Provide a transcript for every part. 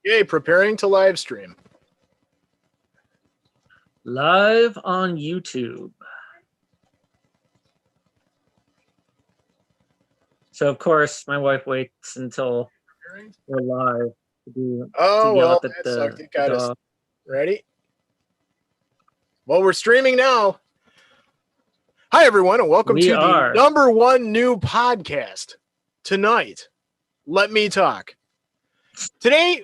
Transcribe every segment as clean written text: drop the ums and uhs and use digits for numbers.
Yay, preparing to live stream. Live on YouTube. So, of course, my wife waits until we're live to Well, yell that at sucked. the It got us. dog. Ready? Well, we're streaming now. Hi, everyone, and welcome to the number one new podcast tonight. Let me talk. Today,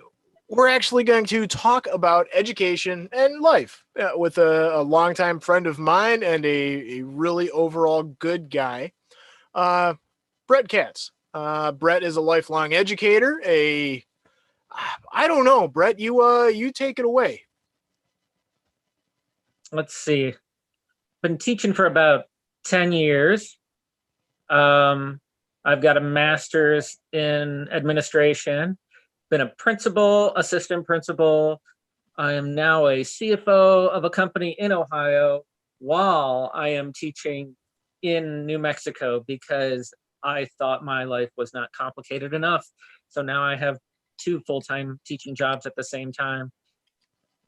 we're actually going to talk about education and life with a longtime friend of mine and a really overall good guy, Brett Katz. Brett is a lifelong educator. I don't know, Brett. You take it away. Let's see. Been teaching for about 10 years. I've got a master's in administration. Been a principal, assistant principal. I am now a CFO of a company in Ohio while I am teaching in New Mexico because I thought my life was not complicated enough. So now I have 2 full-time teaching jobs at the same time,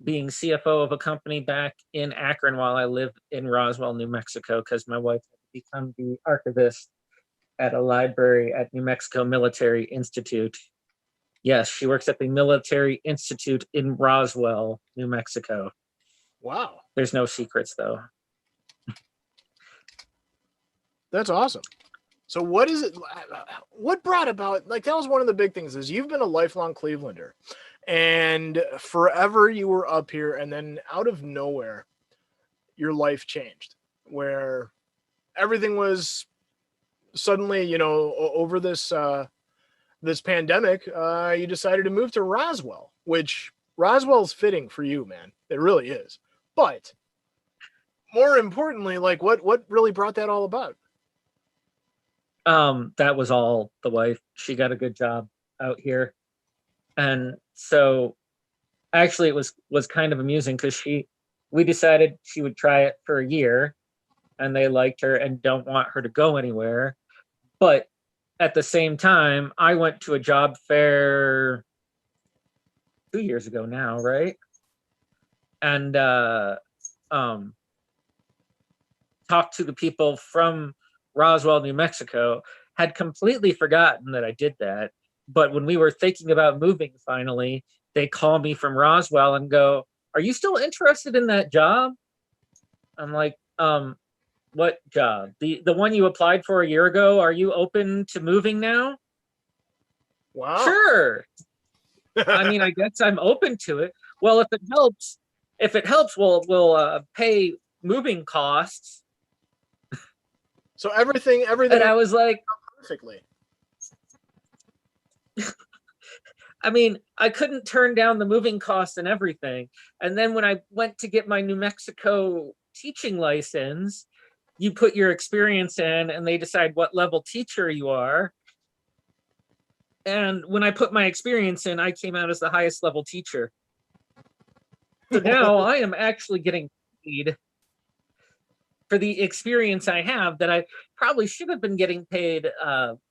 being CFO of a company back in Akron while I live in Roswell, New Mexico, because my wife had become the archivist at a library at New Mexico Military Institute. Yes, she works at the Military Institute in Roswell, New Mexico. Wow. There's no secrets, though. That's awesome. So what is it? What brought about, like, that was one of the big things is you've been a lifelong Clevelander and forever you were up here, and then out of nowhere, your life changed where everything was suddenly, over this pandemic, you decided to move to Roswell, which Roswell's fitting for you, man. It really is. But more importantly, like what really brought that all about? That was all the wife. She got a good job out here. And so actually it was kind of amusing because we decided she would try it for a year and they liked her and don't want her to go anywhere. But at the same time, I went to a job fair 2 years ago now, right? And talked to the people from Roswell, New Mexico, had completely forgotten that I did that. But when we were thinking about moving finally, they call me from Roswell and go, "Are you still interested in that job?" I'm like, what job? The one you applied for a year ago? Are you open to moving now? Wow. Sure. I mean, I guess I'm open to it. Well, if it helps, we'll pay moving costs. So everything. And I was like, perfectly. I mean, I couldn't turn down the moving costs and everything. And then when I went to get my New Mexico teaching license, you put your experience in and they decide what level teacher you are. And when I put my experience in, I came out as the highest level teacher. So now I am actually getting paid for the experience I have that I probably should have been getting paid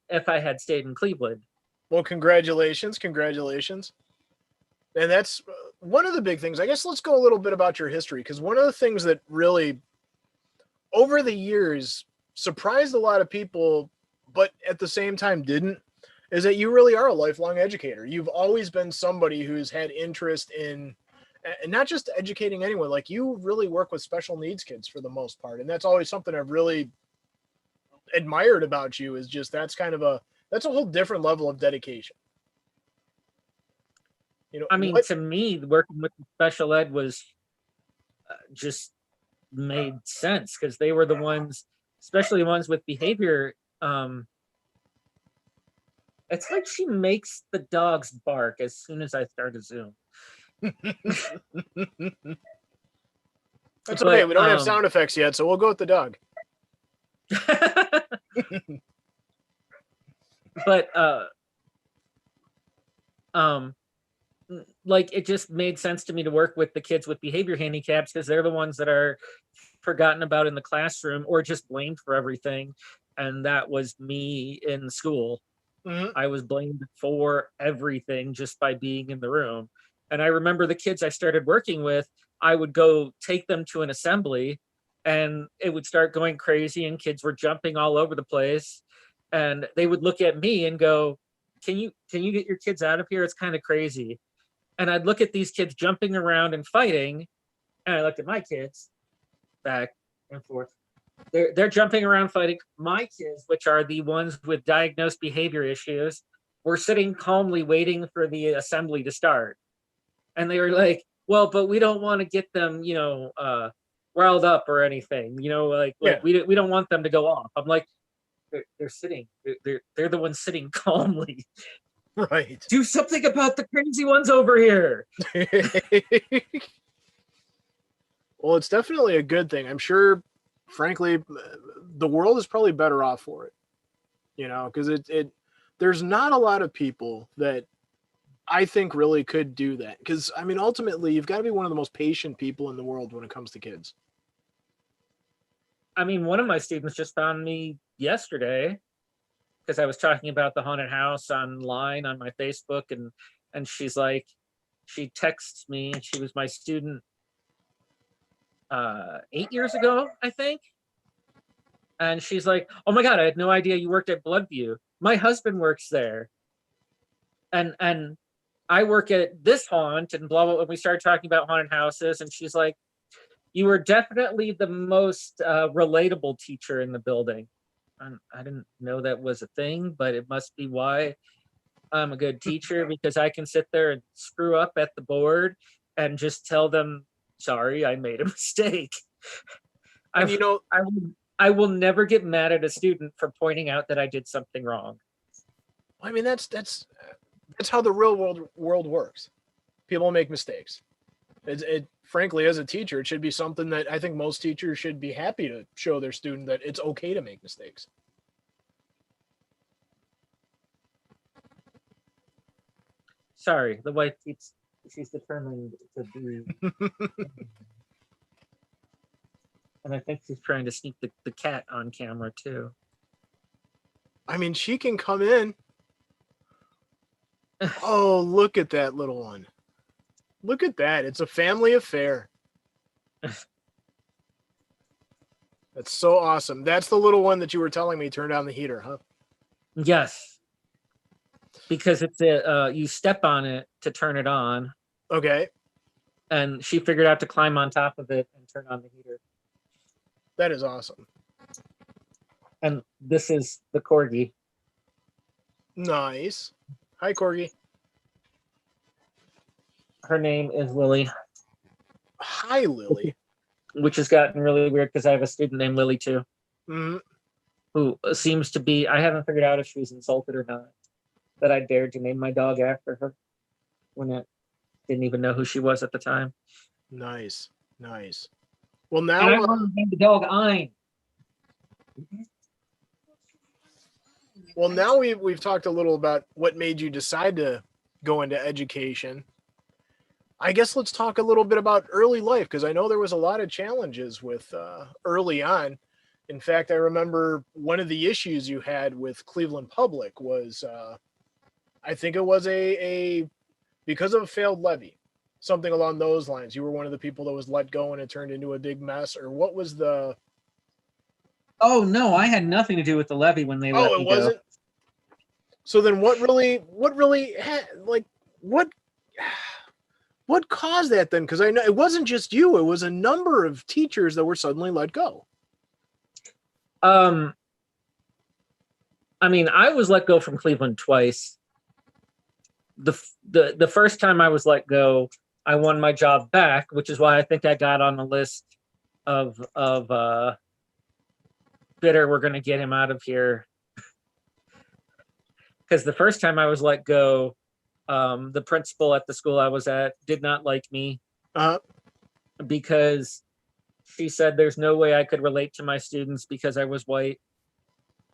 if I had stayed in Cleveland. Well, congratulations. And that's one of the big things. I guess let's go a little bit about your history, because one of the things that really, over the years, surprised a lot of people, but at the same time didn't, is that you really are a lifelong educator. You've always been somebody who's had interest in, and not just educating anyone, like you really work with special needs kids for the most part. And that's always something I've really admired about you, is just that's a whole different level of dedication. I mean, to me, working with special ed was just made sense because they were the ones, especially ones with behavior. It's like she makes the dogs bark as soon as I start a Zoom. That's okay. We don't have sound effects yet, so we'll go with the dog. But like it just made sense to me to work with the kids with behavior handicaps because they're the ones that are forgotten about in the classroom or just blamed for everything. And that was me in school. Mhm. I was blamed for everything just by being in the room. And I remember the kids I started working with, I would go take them to an assembly and it would start going crazy and kids were jumping all over the place. And they would look at me and go, can you get your kids out of here? It's kind of crazy. And I'd look at these kids jumping around and fighting, and I looked at my kids back and forth. They're jumping around fighting. My kids, which are the ones with diagnosed behavior issues, were sitting calmly waiting for the assembly to start. And they were like, well, but we don't want to get them, riled up or anything, Yeah. we don't want them to go off. I'm like, they're sitting, they're the ones sitting calmly. Right. Do something about the crazy ones over here. Well, it's definitely a good thing. I'm sure, frankly, the world is probably better off for it, because there's not a lot of people that I think really could do that. Because, I mean, ultimately, you've got to be one of the most patient people in the world when it comes to kids. I mean, one of my students just found me yesterday because I was talking about the haunted house online on my Facebook, and she's like, she texts me. She was my student 8 years ago, I think. And she's like, oh my God, I had no idea you worked at Bloodview. My husband works there. And I work at this haunt and blah, blah, blah. And we started talking about haunted houses. And she's like, you were definitely the most relatable teacher in the building. And I didn't know that was a thing, but it must be why I'm a good teacher, because I can sit there and screw up at the board and just tell them, sorry, I made a mistake. And I will never get mad at a student for pointing out that I did something wrong. I mean, that's how the real world works. People make mistakes. It frankly, as a teacher, it should be something that I think most teachers should be happy to show their student that it's okay to make mistakes. Sorry, the wife she's determined to be. And I think she's trying to sneak the cat on camera too. I mean, she can come in. Oh, look at that little one. Look at that. It's a family affair. That's so awesome. That's the little one that you were telling me turned on the heater, huh? Yes. Because it's you step on it to turn it on. Okay. And she figured out to climb on top of it and turn on the heater. That is awesome. And this is the corgi. Nice. Hi, corgi. Her name is Lily. Hi, Lily. Which has gotten really weird because I have a student named Lily too. Mm-hmm. Who seems to be, I haven't figured out if she was insulted or not, that I dared to name my dog after her when I didn't even know who she was at the time. Nice. Well, now and I wanted to name the dog Ein. Well, now we've talked a little about what made you decide to go into education. I guess let's talk a little bit about early life, because I know there was a lot of challenges with early on. In fact, I remember one of the issues you had with Cleveland Public was, I think it was because of a failed levy, something along those lines. You were one of the people that was let go and it turned into a big mess, or what was the... Oh, no, I had nothing to do with the levy when they let me go. Oh, it wasn't? So then what caused that then? Because I know it wasn't just you, it was a number of teachers that were suddenly let go. I mean, I was let go from Cleveland twice. The first time I was let go, I won my job back, which is why I think I got on the list of bitter, we're going to get him out of here. Because the first time I was let go, the principal at the school I was at did not like me because she said there's no way I could relate to my students because I was white.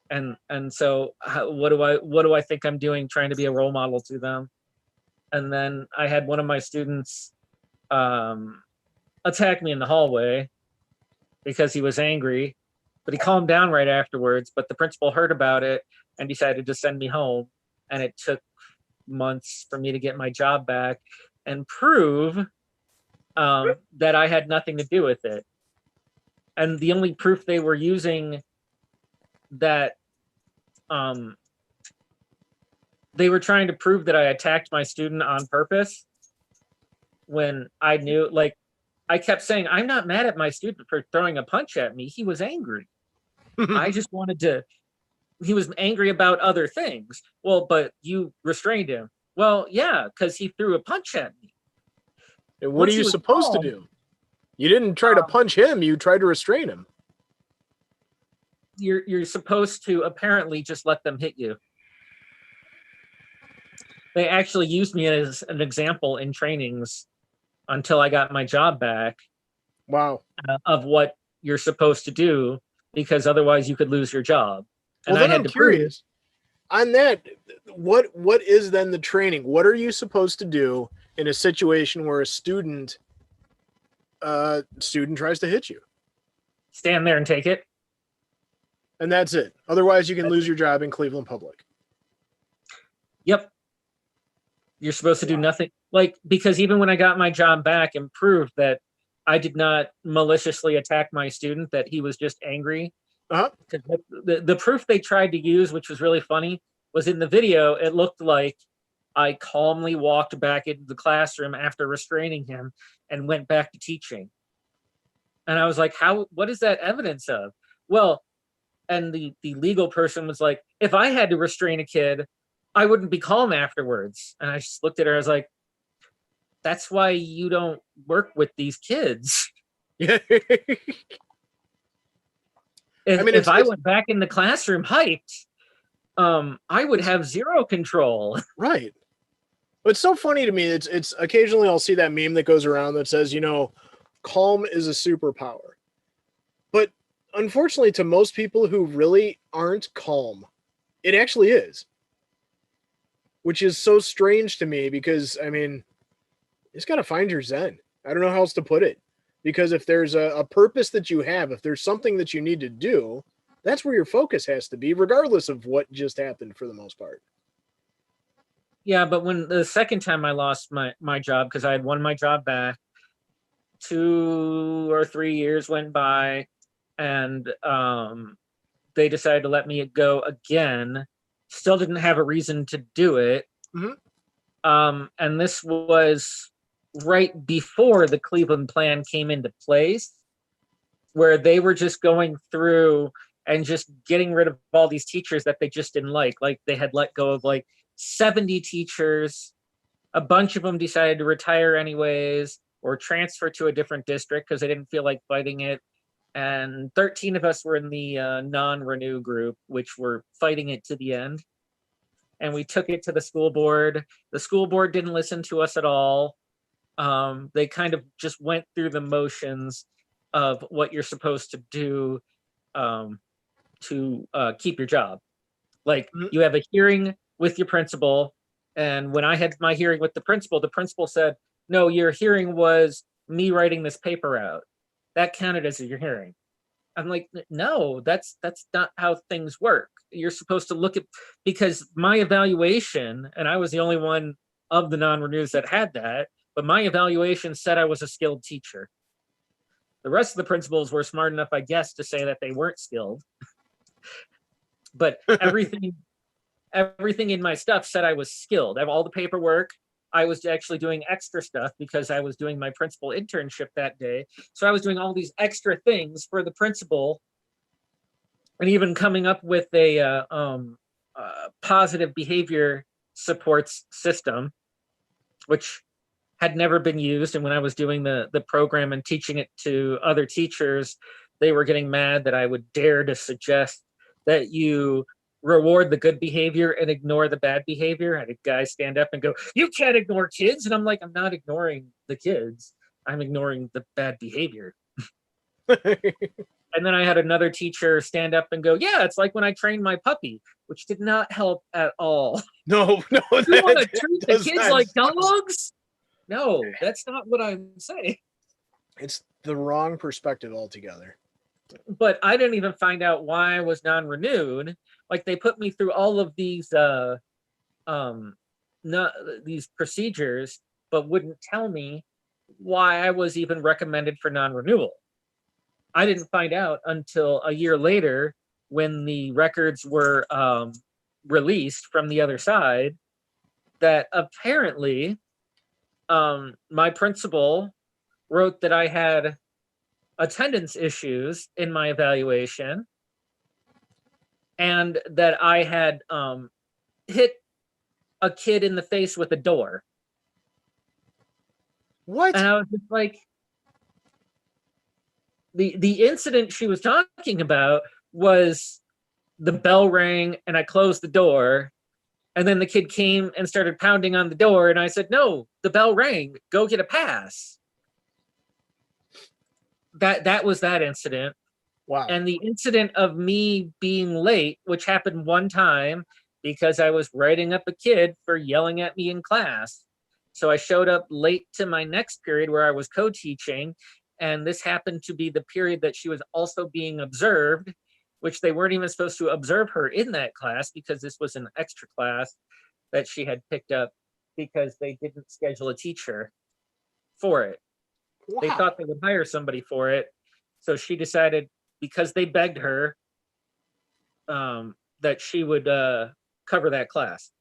And so what do I think I'm doing trying to be a role model to them? And then I had one of my students attack me in the hallway because he was angry, but he calmed down right afterwards. But the principal heard about it and decided to send me home. and it took months for me to get my job back and prove that I had nothing to do with it. And the only proof they were using that they were trying to prove that I attacked my student on purpose, when I knew, like, I kept saying, I'm not mad at my student for throwing a punch at me. He was angry. I just wanted to, he was angry about other things. Well, but you restrained him. Well, yeah, because he threw a punch at me. And what are you supposed to do? You didn't try to punch him. You tried to restrain him. You're supposed to apparently just let them hit you. They actually used me as an example in trainings until I got my job back. Wow. Of what you're supposed to do, because otherwise you could lose your job. And well, then I'm curious. On that, what is then the training? What are you supposed to do in a situation where a student tries to hit you? Stand there and take it. And that's it. Otherwise, you can lose your job in Cleveland Public. Yep. You're supposed to do nothing. Like, because even when I got my job back and proved that I did not maliciously attack my student, that he was just angry. Uh-huh. The proof they tried to use, which was really funny, was in the video. It looked like I calmly walked back into the classroom after restraining him and went back to teaching. And I was like, what is that evidence of? Well, and the legal person was like, if I had to restrain a kid, I wouldn't be calm afterwards. And I just looked at her, I was like, that's why you don't work with these kids. Yeah. If I went back in the classroom hyped, I would have zero control. Right. It's so funny to me. It's occasionally I'll see that meme that goes around that says, calm is a superpower. But unfortunately, to most people who really aren't calm, it actually is. Which is so strange to me because, you just got to find your zen. I don't know how else to put it. Because if there's a purpose that you have, if there's something that you need to do, that's where your focus has to be, regardless of what just happened for the most part. Yeah, but when the second time I lost my job, because I had won my job back, 2 or 3 years went by, and they decided to let me go again. Still didn't have a reason to do it. Mm-hmm. And this was right before the Cleveland plan came into place, where they were just going through and just getting rid of all these teachers that they just didn't like. Like, they had let go of like 70 teachers. A bunch of them decided to retire anyways or transfer to a different district because they didn't feel like fighting it. And 13 of us were in the non-renew group, which were fighting it to the end. And we took it to the school board. The school board didn't listen to us at all. They kind of just went through the motions of what you're supposed to do to keep your job. Like, you have a hearing with your principal. And when I had my hearing with the principal said, no, your hearing was me writing this paper out. That counted as your hearing. I'm like, no, that's not how things work. You're supposed to look at, because my evaluation, and I was the only one of the non-renews that had that, but my evaluation said I was a skilled teacher. The rest of the principals were smart enough, I guess, to say that they weren't skilled. But everything in my stuff said I was skilled. I have all the paperwork. I was actually doing extra stuff because I was doing my principal internship that day. So I was doing all these extra things for the principal, and even coming up with a positive behavior supports system, which had never been used. And when I was doing the program and teaching it to other teachers, they were getting mad that I would dare to suggest that you reward the good behavior and ignore the bad behavior. I had a guy stand up and go, you can't ignore kids. And I'm like, I'm not ignoring the kids. I'm ignoring the bad behavior. And then I had another teacher stand up and go, yeah, it's like when I trained my puppy, which did not help at all. No. You want to treat the kids like dogs? No, that's not what I'm saying. It's the wrong perspective altogether. But I didn't even find out why I was non-renewed. Like, they put me through all of these not these procedures, but wouldn't tell me why I was even recommended for non-renewal. I didn't find out until a year later when the records were released from the other side that apparently my principal wrote that I had attendance issues in my evaluation and that I had hit a kid in the face with a door. What? And I was just like, the incident she was talking about was the bell rang and I closed the door. And then the kid came and started pounding on the door. And I said, no, the bell rang. Go get a pass. That was that incident. Wow. And the incident of me being late, which happened one time because I was writing up a kid for yelling at me in class. So I showed up late to my next period where I was co-teaching. And this happened to be the period that she was also being observed, which they weren't even supposed to observe her in that class because this was an extra class that she had picked up because they didn't schedule a teacher for it. Wow. They thought they would hire somebody for it. So she decided, because they begged her, that she would cover that class.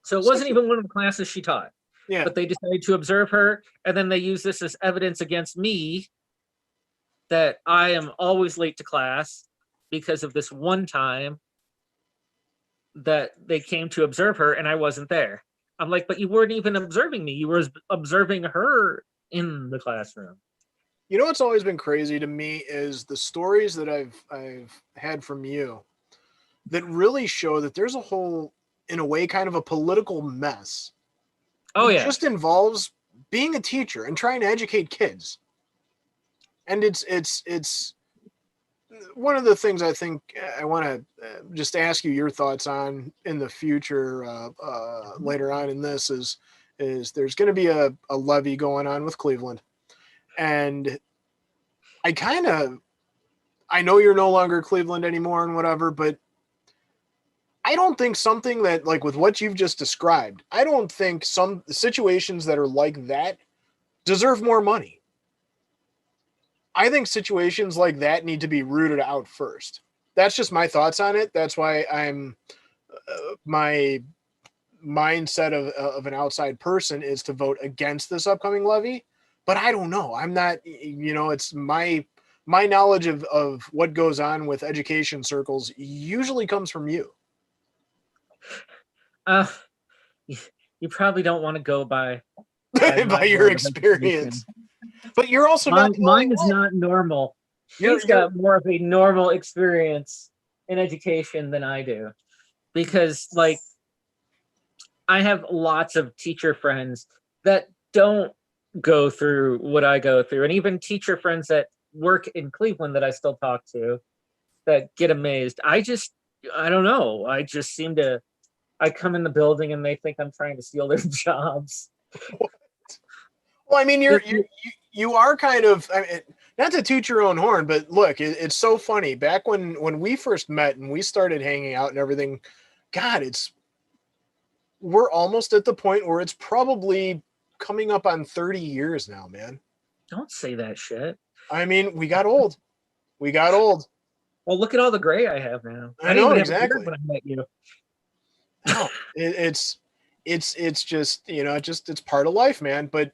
So it wasn't even one of the classes she taught. Yeah. But they decided to observe her, and then they use this as evidence against me that I am always late to class because of this one time that they came to observe her and I wasn't there. I'm like, but you weren't even observing me. You were observing her in the classroom. You know what's always been crazy to me is the stories that I've had from you that really show that there's a whole, in a way, kind of a political mess. Oh, yeah. It just involves being a teacher and trying to educate kids. And it's one of the things I think I want to just ask you your thoughts on in the future later on in this is there's going to be a levy going on with Cleveland. And I know you're no longer Cleveland anymore and whatever, but I don't think something that, like with what you've just described, I don't think some situations that are like that deserve more money. I think situations like that need to be rooted out first. That's just my thoughts on it. That's why I'm my mindset of an outside person is to vote against this upcoming levy. But I don't know. I'm not, it's my knowledge of what goes on with education circles usually comes from you. You probably don't want to go by your experience. But you're also mine is not normal. He's got more of a normal experience in education than I do. Because, like, I have lots of teacher friends that don't go through what I go through. And even teacher friends that work in Cleveland that I still talk to that get amazed. I don't know. I come in the building and they think I'm trying to steal their jobs. Well, I mean, you are kind of, I mean, not to toot your own horn, but look, it's so funny. Back when we first met and we started hanging out and everything, God, we're almost at the point where it's probably coming up on 30 years now, man. Don't say that shit. I mean, we got old. Well, look at all the gray I have now. I know, exactly. When I met you. No, it's just, it's part of life, man. But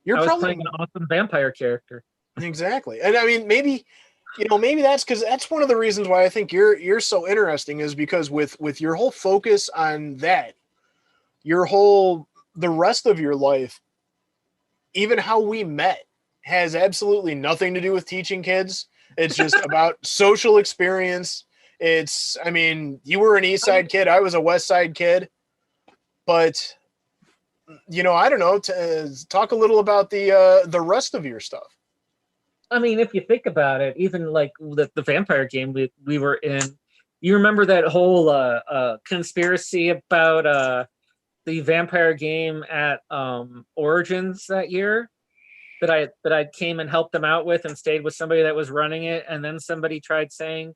I was playing an awesome vampire character. Exactly. And I mean, maybe that's because that's one of the reasons why I think you're so interesting is because with your whole focus on that, the rest of your life, even how we met has absolutely nothing to do with teaching kids. It's just about social experience. I mean, you were an East Side kid. I was a West Side kid, but I don't know, talk a little about the rest of your stuff. I mean, if you think about it, even like the vampire game we were in, you remember that whole conspiracy about the vampire game at Origins that year that I came and helped them out with and stayed with somebody that was running it, and then somebody tried saying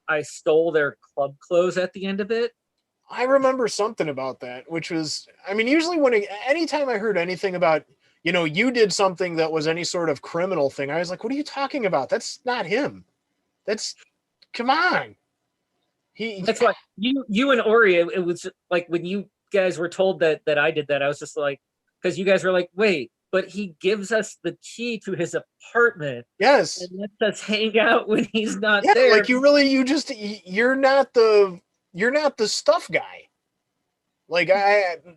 I stole their club clothes at the end of it. I remember something about that, which was, I mean, usually anytime I heard anything about, you did something that was any sort of criminal thing, I was like, what are you talking about? That's not him. That's, come on. That's why you and Ori, it was like when you guys were told that I did that, I was just like, because you guys were like, wait, but he gives us the key to his apartment Yes. and lets us hang out when he's not Yeah, there. like you're not the stuff guy. Like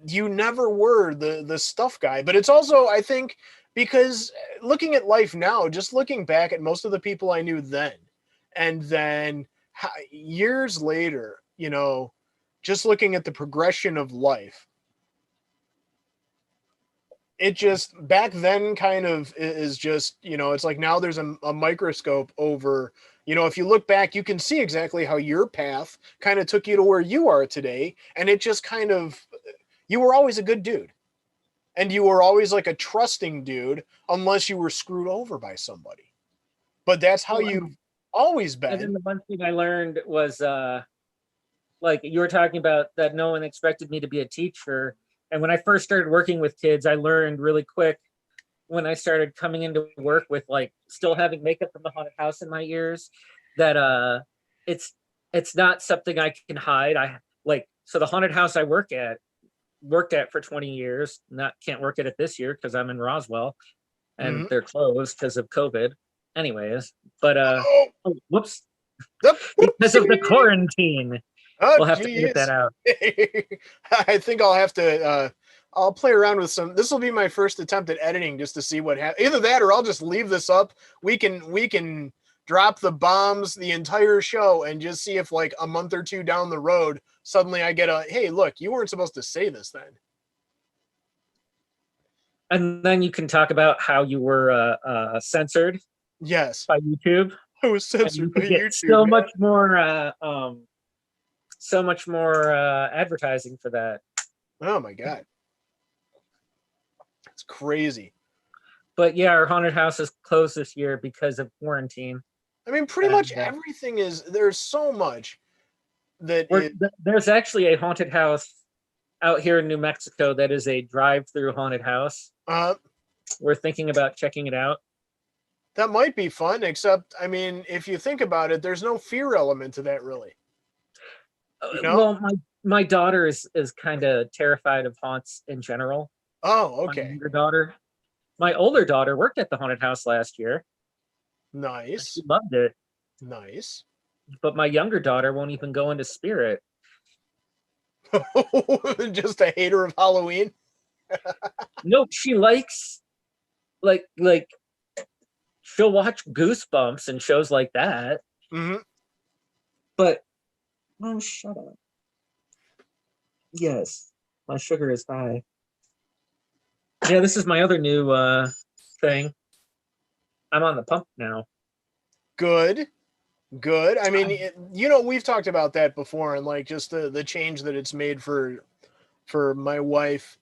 you never were the stuff guy. But it's also, I think, because looking at life now, just looking back at most of the people I knew then, and then years later, just looking at the progression of life, it just back then kind of is just, it's like now there's a microscope over, if you look back, you can see exactly how your path kind of took you to where you are today. And it just kind of, you were always a good dude. And you were always like a trusting dude, unless you were screwed over by somebody. But that's how you've always been. And then the one thing I learned was, like you were talking about that no one expected me to be a teacher. And when I first started working with kids, I learned really quick when I started coming into work with like still having makeup from the haunted house in my ears, that it's not something I can hide. So the haunted house I worked at for 20 years, can't work at it this year because I'm in Roswell and they're closed because of COVID. Anyways, but whoops. Because of the quarantine. Oh, we'll have to edit that out. I think I'll have to I'll play around with this will be my first attempt at editing just to see what happens. Either that or I'll just leave this up. We can drop the bombs the entire show and just see if like a month or two down the road suddenly I get hey, look, you weren't supposed to say this then. And then you can talk about how you were censored. Yes. By YouTube. I was censored by YouTube. So much more advertising for that. Oh my God. It's crazy. But yeah, our haunted house is closed this year because of quarantine. I mean, pretty much everything there's so much that there's actually a haunted house out here in New Mexico that is a drive-through haunted house. We're thinking about checking it out. That might be fun, except, I mean, if you think about it, there's no fear element to that, really. Well, my daughter is kind of terrified of haunts in general. Oh, okay. My older daughter worked at the haunted house last year. Nice. She loved it. Nice. But my younger daughter won't even go into spirit. Just a hater of Halloween? Nope, she likes like she'll watch Goosebumps and shows like that. Mm-hmm. But shut up. Yes, my sugar is high. Yeah, this is my other new thing. I'm on the pump now. Good. I mean, we've talked about that before, and like just the change that it's made for my wife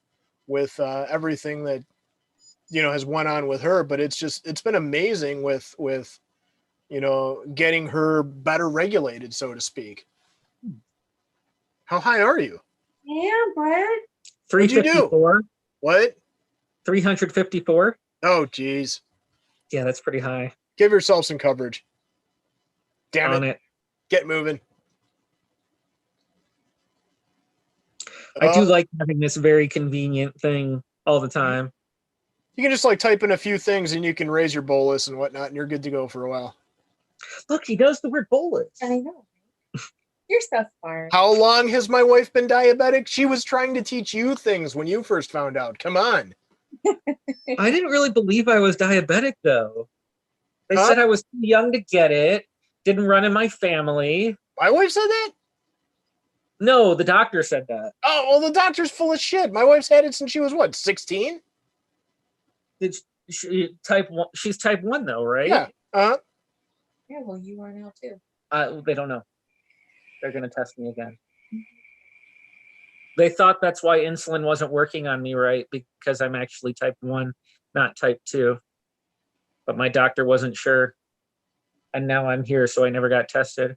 with everything that has went on with her. But it's been amazing with getting her better regulated, so to speak. How high are you? Yeah, Brett. 354. What? 354. Oh, geez. Yeah, that's pretty high. Give yourself some coverage. Damn it. Get moving. I do like having this very convenient thing all the time. You can just like type in a few things and you can raise your bolus and whatnot, and you're good to go for a while. Look, he knows the word bolus. I know. You're so smart. How long has my wife been diabetic? She was trying to teach you things when you first found out. Come on. I didn't really believe I was diabetic, though. They said I was too young to get it. Didn't run in my family. My wife said that? No, the doctor said that. Oh, well, the doctor's full of shit. My wife's had it since she was, what, 16? She's type 1, though, right? Yeah. Yeah, well, you are now, too. They don't know. They're going to test me again. They thought that's why insulin wasn't working on me right, because I'm actually type 1, not type 2. But my doctor wasn't sure. And now I'm here, so I never got tested.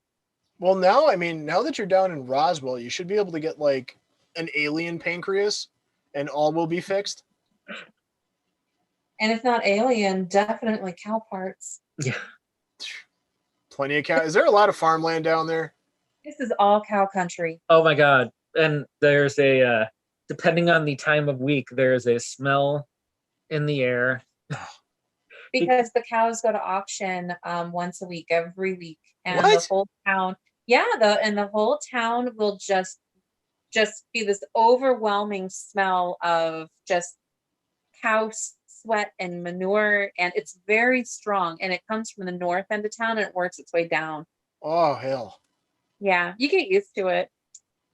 Well, now, I mean, now that you're down in Roswell, you should be able to get like an alien pancreas and all will be fixed. And if not alien, definitely cow parts. Yeah. Plenty of cow. Is there a lot of farmland down there? This is all cow country. Oh my God. And there's a depending on the time of week, there's a smell in the air. Because the cows go to auction once a week, every week, and the What? whole town, the whole town will just be this overwhelming smell of just cow sweat and manure, and it's very strong, and it comes from the north end of town and it works its way down. Oh, hell. Yeah, you get used to it.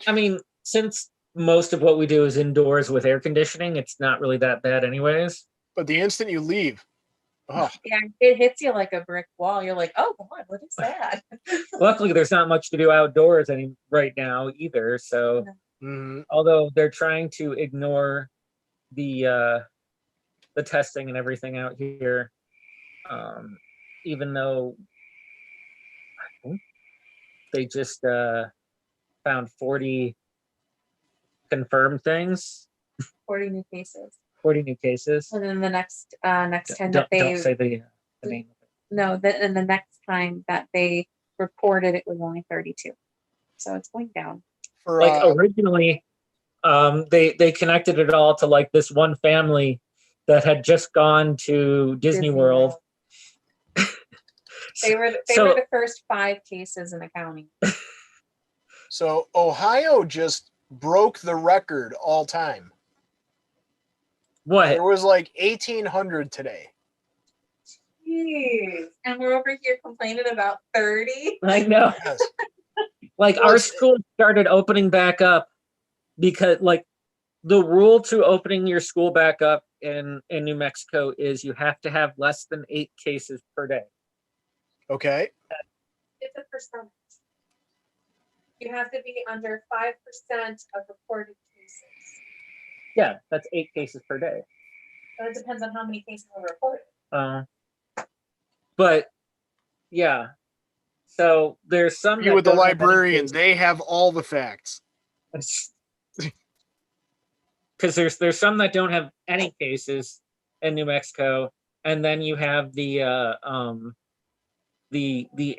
I mean, since most of what we do is indoors with air conditioning, it's not really that bad anyways. But the instant you leave, oh, Yeah, it hits you like a brick wall. You're like, oh God, what is that? Luckily, there's not much to do outdoors right now either. So, mhm. although they're trying to ignore the testing and everything out here, even though I think they just found 40 confirmed things, 40 new cases. 40 new cases. And then the next time that Don't say the name. no, and the next time that they reported it was only 32. So it's going down. For Like originally, they connected it all to like this one family that had just gone to Disney World. They were the first 5 cases in the county. so Ohio just broke the record all time. What? There was like 1,800 today. Jeez. And we're over here complaining about 30. I know. Yes. Like Well, our school started opening back up because like the rule to opening your school back up in New Mexico is you have to have less than 8 cases per day. Okay. It's a percentage. You have to be under 5% of reported cases. Yeah, that's 8 cases per day. But it depends on how many cases are reported. But yeah, so there's some. You with the librarians, they have all the facts. Because there's some that don't have any cases in New Mexico, and then you have the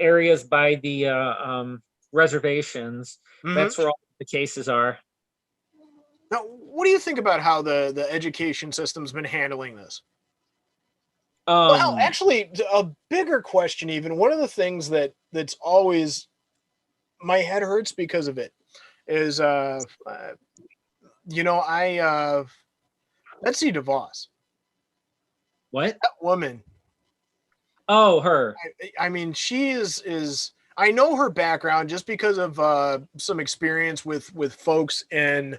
areas by the reservations. Mhm. That's where all the cases are. Now, what do you think about how the education system's been handling this? Well, actually, a bigger question, even one of the things that's always my head hurts because of it is, Betsy DeVos, What? that woman. Oh, her. I mean, she is. I know her background just because of some experience with folks in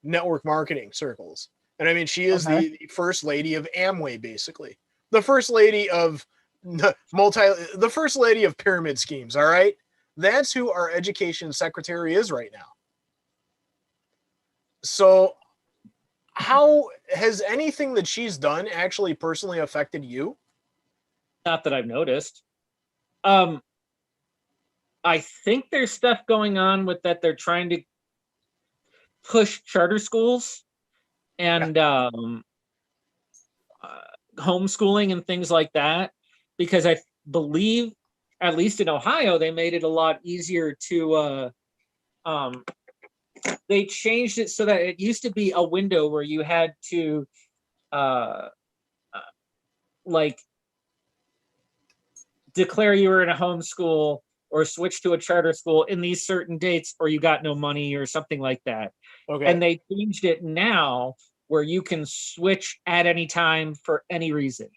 network marketing circles, and I mean, she is the first lady of Amway, basically. The first lady of the first lady of pyramid schemes. All right. That's who our education secretary is right now. So how has anything that she's done actually personally affected you? Not that I've noticed. I think there's stuff going on with that. They're trying to push charter schools and homeschooling and things like that, because I believe, at least in Ohio, they made it a lot easier to they changed it so that it used to be a window where you had to like declare you were in a homeschool or switch to a charter school in these certain dates, or you got no money or something like that. Okay. And they changed it now where you can switch at any time for any reason,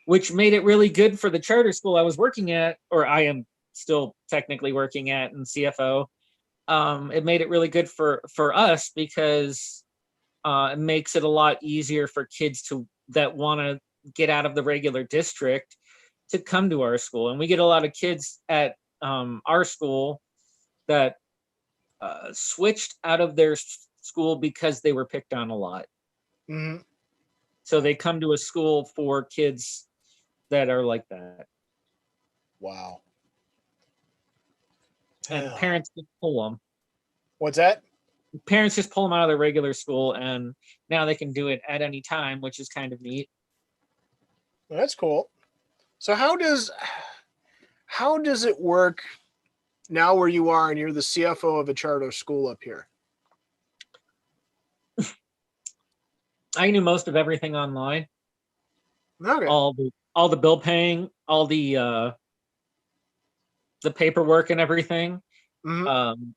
which made it really good for the charter school I was working at, or I am still technically working at in CFO. It made it really good for us because it makes it a lot easier for kids that want to get out of the regular district to come to our school. And we get a lot of kids at our school that switched out of their school because they were picked on a lot. Mm-hmm. So they come to a school for kids that are like that. Wow. and parents just pull them. What's that? Parents just pull them out of their regular school, and now they can do it at any time, which is kind of neat. Well, that's cool. So how does it work now where you are and you're the CFO of a charter school up here? I knew most of everything online. Okay. All the bill paying, all the paperwork and everything. Mm-hmm.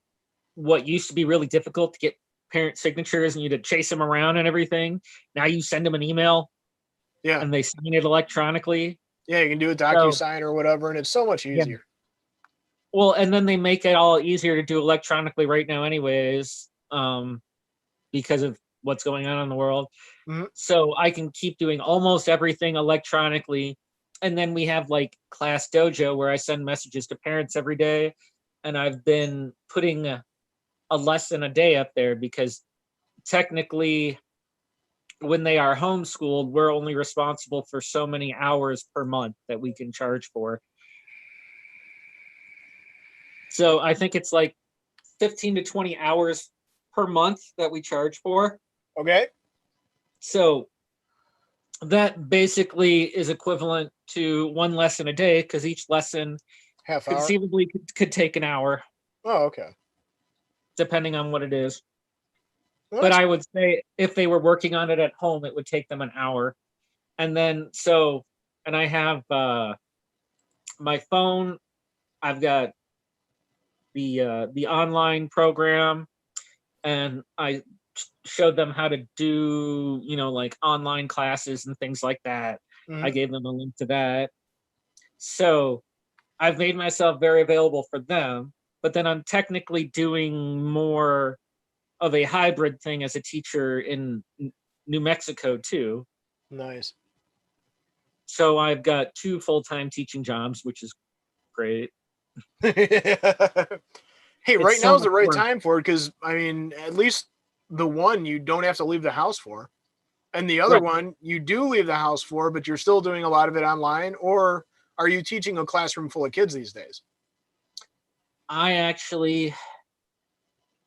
What used to be really difficult to get parent signatures and you to chase them around and everything. Now you send them an email, Yeah. and they sign it electronically. Yeah, you can do a DocuSign or whatever, and it's so much easier. Yeah. Well, and then they make it all easier to do electronically right now anyways, because of what's going on in the world. Mm-hmm. So I can keep doing almost everything electronically. And then we have like Class Dojo where I send messages to parents every day. And I've been putting a lesson a day up there because technically when they are homeschooled, we're only responsible for so many hours per month that we can charge for. So I think it's like 15 to 20 hours per month that we charge for. Okay. So that basically is equivalent to one lesson a day because each lesson Half hour. conceivably could take an hour. Oh, okay. Depending on what it is. Well, but I would say if they were working on it at home, it would take them an hour. And then and I have my phone. I've got the online program, and I showed them how to do like online classes and things like that. Mm-hmm. I gave them a link to that. So I've made myself very available for them, but then I'm technically doing more of a hybrid thing as a teacher in New Mexico too. Nice. So I've got 2 full-time teaching jobs, which is great. Hey, right now is the right time for it because I mean, at least the one you don't have to leave the house for, and the other one you do leave the house for, but you're still doing a lot of it online. Or are you teaching a classroom full of kids these days? I actually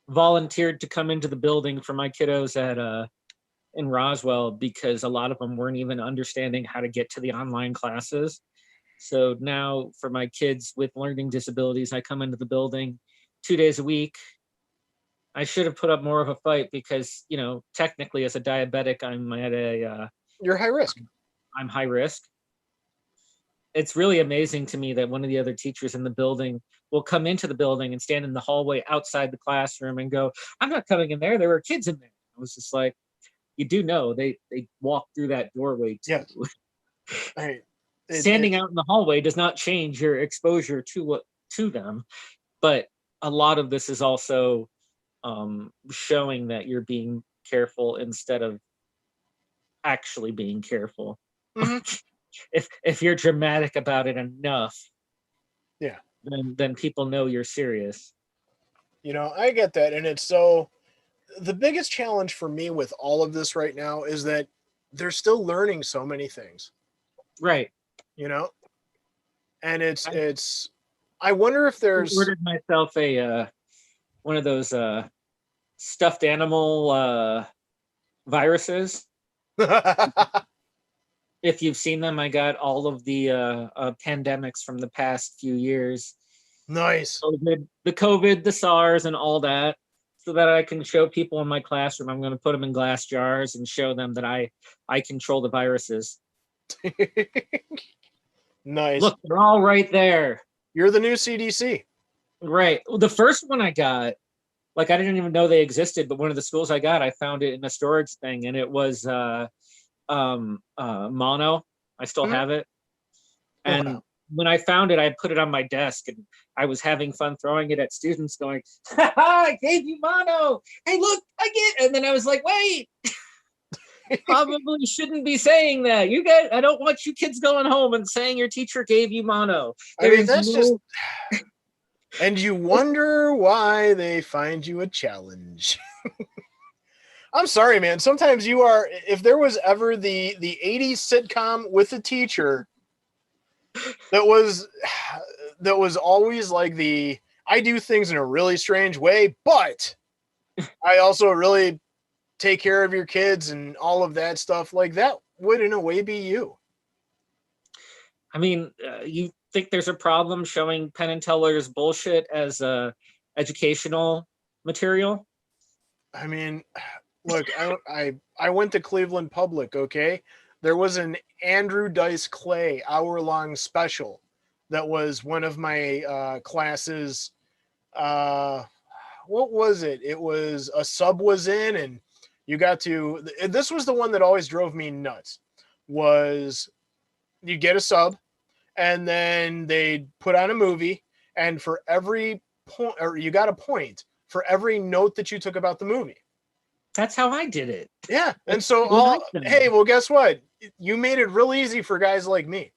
volunteered to come into the building for my kiddos at in Roswell because a lot of them weren't even understanding how to get to the online classes. So now for my kids with learning disabilities, I come into the building 2 days a week. I should have put up more of a fight because, technically as a diabetic, I'm at you're high risk. I'm high risk. It's really amazing to me that one of the other teachers in the building will come into the building and stand in the hallway outside the classroom and go, I'm not coming in there. There were kids in there. I was just like, you do know they walk through that doorway too. Yeah. Standing out in the hallway does not change your exposure to them, but a lot of this is also showing that you're being careful instead of actually being careful. Mm-hmm. if you're dramatic about it enough, yeah, then people know you're serious. I get that, and it's so the biggest challenge for me with all of this right now is that they're still learning so many things. Right. And it's I wonder if there's I ordered myself a one of those stuffed animal viruses. If you've seen them, I got all of the pandemics from the past few years. Nice. The COVID, the SARS, and all that, so that I can show people in my classroom. I'm going to put them in glass jars and show them that I control the viruses. Nice. Look, they're all right there. You're the new CDC. Right. Well, the first one I got, I didn't even know they existed, but one of the schools I got, I found it in a storage thing, and it was mono. I still have it. And when I found it, I put it on my desk, and I was having fun throwing it at students going, I gave you mono. Hey, look, I get. And then I was like, wait, probably shouldn't be saying that. You guys, I don't want you kids going home and saying your teacher gave you mono. Just, and you wonder why they find you a challenge. I'm sorry, man. Sometimes you are, if there was ever the 80s sitcom with a teacher that was always like the I do things in a really strange way, but I also really take care of your kids and all of that stuff. Like that would in a way be you. I mean, you think there's a problem showing Penn and Teller's bullshit as educational material? I mean, look, I went to Cleveland Public, okay? There was an Andrew Dice Clay hour-long special that was one of my classes. What was it? It was a sub was in, and you got to. This was the one that always drove me nuts. Was you get a sub, and then they put on a movie, and for every point, or you got a point for every note that you took about the movie. That's how I did it. Yeah, and so hey, well, guess what? You made it real easy for guys like me.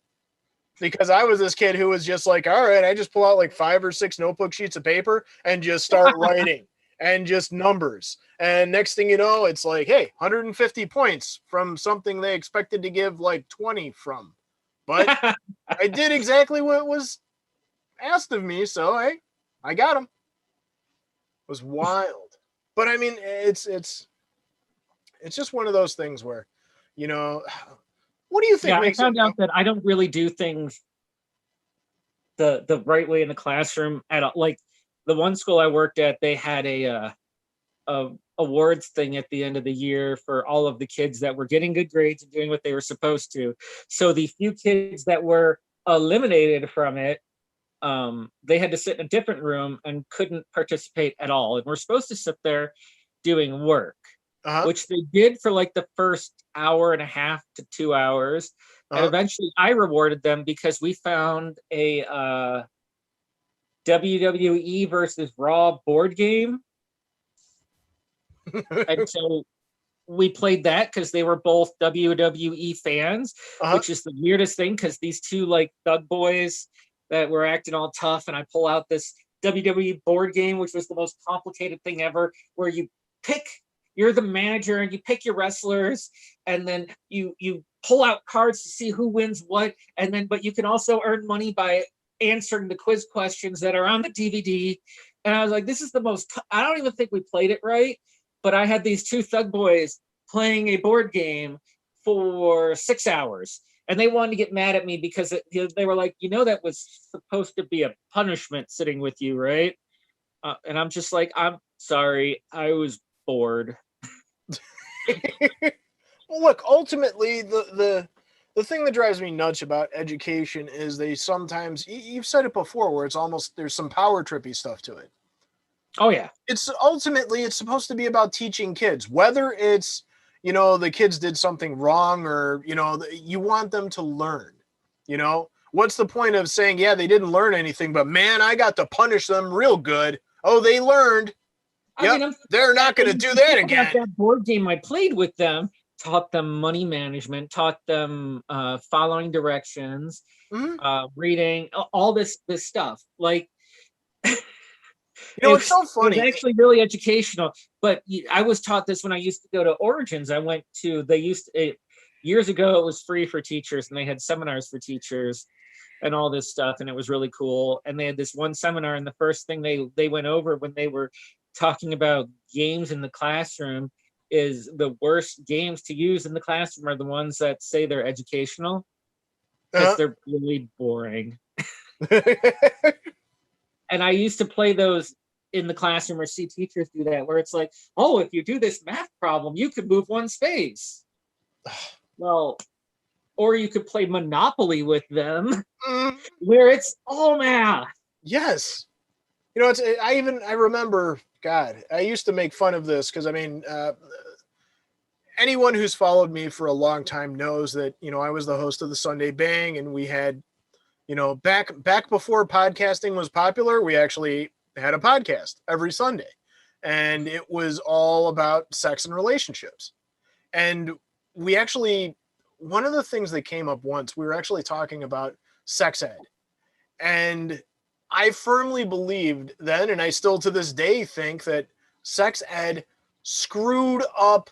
Because I was this kid who was just like, all right, I just pull out like 5 or 6 notebook sheets of paper and just start writing and just numbers. And next thing you know, it's like, hey, 150 points from something they expected to give like 20 from. But I did exactly what was asked of me, so I got them. It was wild. But I mean, it's just one of those things where, you know, what do you think Yeah, makes I found out that I don't really do things the right way in the classroom at all. Like the one school I worked at, they had a awards thing at the end of the year for all of the kids that were getting good grades and doing what they were supposed to. So the few kids that were eliminated from it, they had to sit in a different room and couldn't participate at all. And we're supposed to sit there doing work, which they did for like the first hour and a half to 2 hours. And eventually I rewarded them because we found a WWE versus Raw board game. And so we played that because they were both WWE fans, which is the weirdest thing because these two like thug boys that were acting all tough, and I pull out this WWE board game, which was the most complicated thing ever, where you're the manager and you pick your wrestlers, and then you pull out cards to see who wins what, and then but you can also earn money by answering the quiz questions that are on the DVD. And I was like, this is the most, I don't even think we played it right, but I had these two thug boys playing a board game for 6 hours. And they wanted to get mad at me because they were like, that was supposed to be a punishment sitting with you, right? And I'm just like, I'm sorry, I was bored. Well, look, ultimately, the thing that drives me nuts about education is they sometimes, you've said it before, where it's almost, there's some power trippy stuff to it. Oh, yeah. It's supposed to be about teaching kids, whether it's, the kids did something wrong or, you want them to learn, what's the point of saying, yeah, they didn't learn anything, but man, I got to punish them real good. Oh, they learned. They're not going to do that again. That board game I played with them taught them money management, taught them following directions, reading, all this stuff. Like, it's so funny. It's actually really educational. But I was taught this when I used to go to Origins. I went to, years ago, it was free for teachers, and they had seminars for teachers and all this stuff, and it was really cool. And they had this one seminar, and the first thing they went over when they were talking about games in the classroom is the worst games to use in the classroom are the ones that say they're educational, because they're really boring. And I used to play those in the classroom or see teachers do that, where it's like, oh, if you do this math problem, you could move one space. Well, or you could play Monopoly with them, where it's all math. Yes. I remember, God, I used to make fun of this because, anyone who's followed me for a long time knows that, I was the host of the Sunday Bang, and we had, back before podcasting was popular, we actually had a podcast every Sunday, and it was all about sex and relationships. And we actually, one of the things that came up once, we were actually talking about sex ed, and I firmly believed then, and I still to this day think, that sex ed screwed up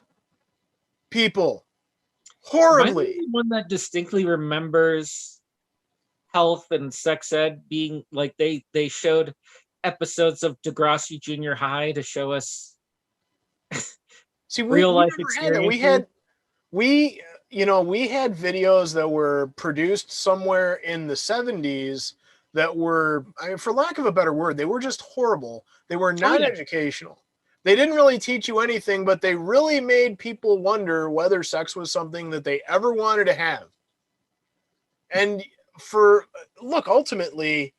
people horribly. Am I the one that distinctly remembers health and sex ed being like they showed episodes of Degrassi Junior High to show us See, real we life never had that. experiences. We had videos that were produced somewhere in the 70s that were, I mean, for lack of a better word, they were just horrible. They were not yeah. educational. They didn't really teach you anything, but they really made people wonder whether sex was something that they ever wanted to have. And look, ultimately,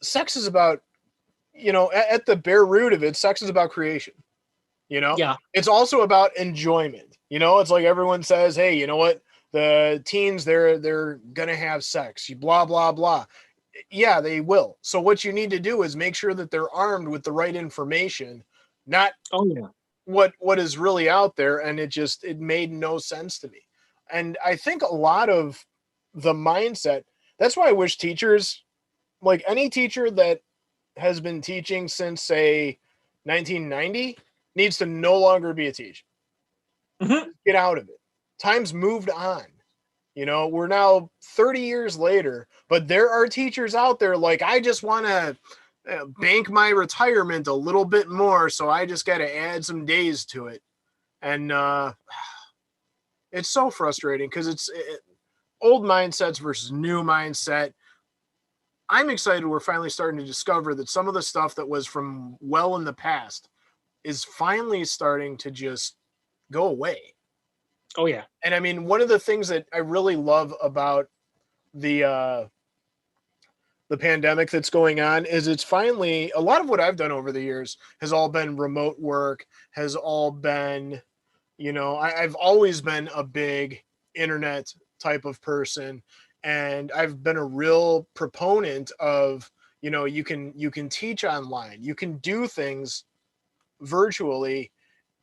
sex is about, at the bare root of it, sex is about creation. Yeah. It's also about enjoyment. It's like everyone says, hey, you know what? The teens, they're gonna have sex. Blah blah blah. Yeah, they will. So what you need to do is make sure that they're armed with the right information, not Oh yeah. what is really out there. And it made no sense to me. And I think a lot of the mindset. That's why I wish teachers, like any teacher that has been teaching since say 1990, needs to no longer be a teacher. Mhm. Get out of it. Time's moved on. We're now 30 years later, but there are teachers out there like, I just want to bank my retirement a little bit more, so I just got to add some days to it. And it's so frustrating because it's old mindsets versus new mindset. I'm excited we're finally starting to discover that some of the stuff that was from well in the past is finally starting to just go away. Oh yeah. And I mean, one of the things that I really love about the pandemic that's going on is it's finally, a lot of what I've done over the years has all been remote work, has all been, I've always been a big internet type of person, and I've been a real proponent of, you can teach online, you can do things virtually,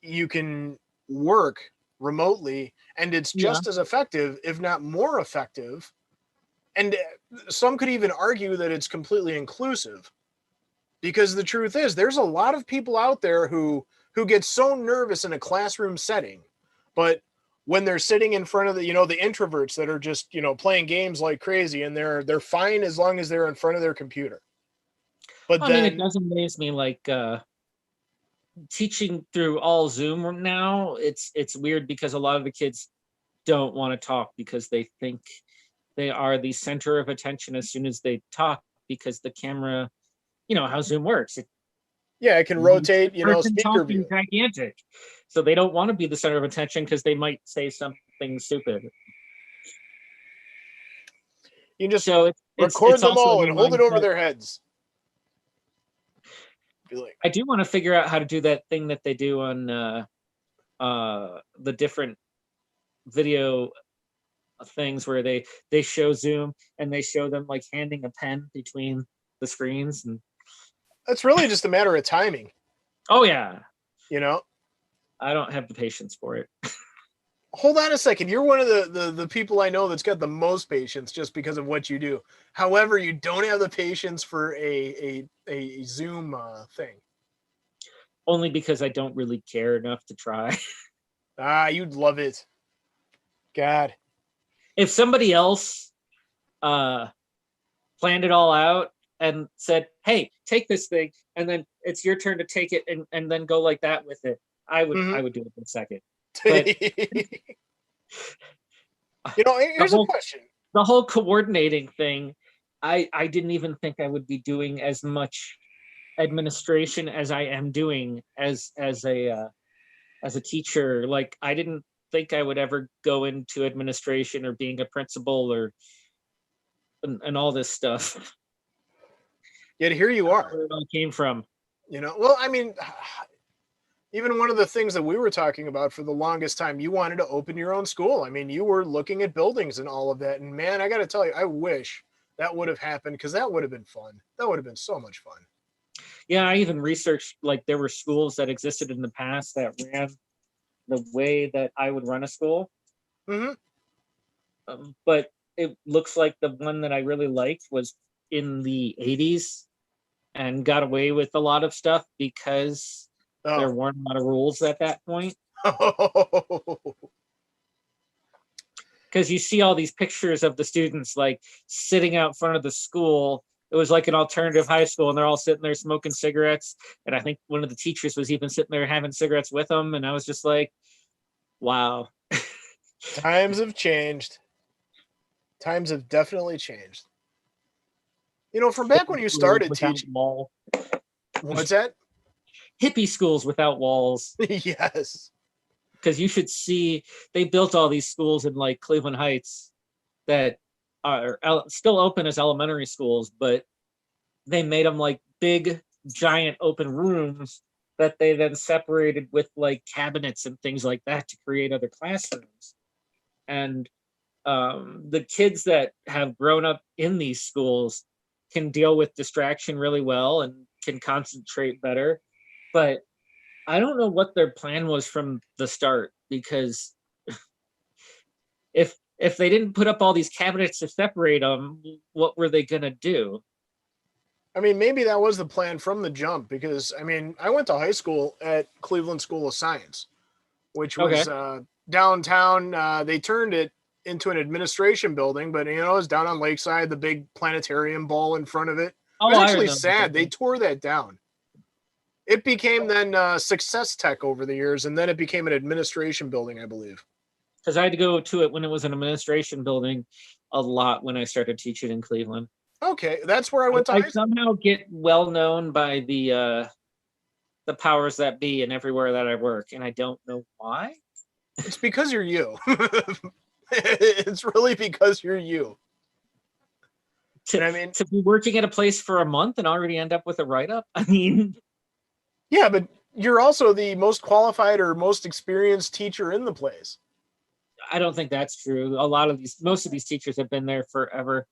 you can work remotely, and it's Yeah. just as effective, if not more effective. And some could even argue that it's completely inclusive, because the truth is there's a lot of people out there who get so nervous in a classroom setting, but when they're sitting in front of the introverts that are just playing games like crazy, and they're fine as long as they're in front of their computer. But I mean, it then does amaze me, like teaching through all Zoom now. It's weird because a lot of the kids don't want to talk because they think they are the center of attention as soon as they talk, because the camera, how Zoom works. yeah, it can Makes rotate the person speaker talking view. gigantic. So they don't want to be the center of attention because they might say something stupid. You can just So record it's them also a all new and hold it over mindset. their heads. Be like, I do want to figure out how to do that thing that they do on the different video things where they show Zoom and they show them like handing a pen between the screens. And it's really just a matter of timing, oh yeah, you know I don't have the patience for it. hold on a second. You're one of the people I know that's got the most patience just because of what you do. However, you don't have the patience for a Zoom thing. Only because I don't really care enough to try. You'd love it. God. If somebody else planned it all out and said, hey, take this thing, and then it's your turn to take it and then go like that with it, I would do it in a second. But Here's a question. The whole coordinating thing, I didn't even think I would be doing as much administration as I am doing as a teacher. Like, I didn't think I would ever go into administration or being a principal or and all this stuff. Yet here you are. Where it all came from. Well, I mean, even one of the things that we were talking about for the longest time, you wanted to open your own school. I mean, you were looking at buildings and all of that. And man, I got to tell you, I wish that would have happened, because that would have been fun. That would have been so much fun. Yeah, I even researched, like, there were schools that existed in the past that ran the way that I would run a school. Mm-hmm. But it looks like the one that I really liked was in the 80s and got away with a lot of stuff because there weren't a lot of rules at that point. Because you see all these pictures of the students like sitting out front of the school it was like an alternative high school, and they're all sitting there smoking cigarettes. And I think one of the teachers was even sitting there having cigarettes with them. And I was just like, wow. Times have changed. Times have definitely changed. You know, from back when you started teaching. What's that? Hippie schools without walls. Yes. Because you should see, they built all these schools in like Cleveland Heights that are still open as elementary schools, but they made them like big, giant open rooms that they then separated with like cabinets and things like that to create other classrooms. And the kids that have grown up in these schools can deal with distraction really well and can concentrate better. But I don't know what their plan was from the start, because if they didn't put up all these cabinets to separate them, what were they going to do? I mean, maybe that was the plan from the jump, because I mean, I went to high school at Cleveland School of Science, which was downtown. They turned it into an administration building, but you know, it was down on Lakeside, the big planetarium ball in front of it. It was actually sad. They tore that down. It became then Success Tech over the years, and then it became an administration building, I believe. Because I had to go to it when it was an administration building a lot when I started teaching in Cleveland. Okay, that's where I went to high school. I somehow get well known by the powers that be and everywhere that I work, and I don't know why. It's because you're you. It's really because you're you. To be working at a place for a month and already end up with a write-up, I mean... Yeah, but you're also the most qualified or most experienced teacher in the place. I don't think that's true. Most of these teachers have been there forever.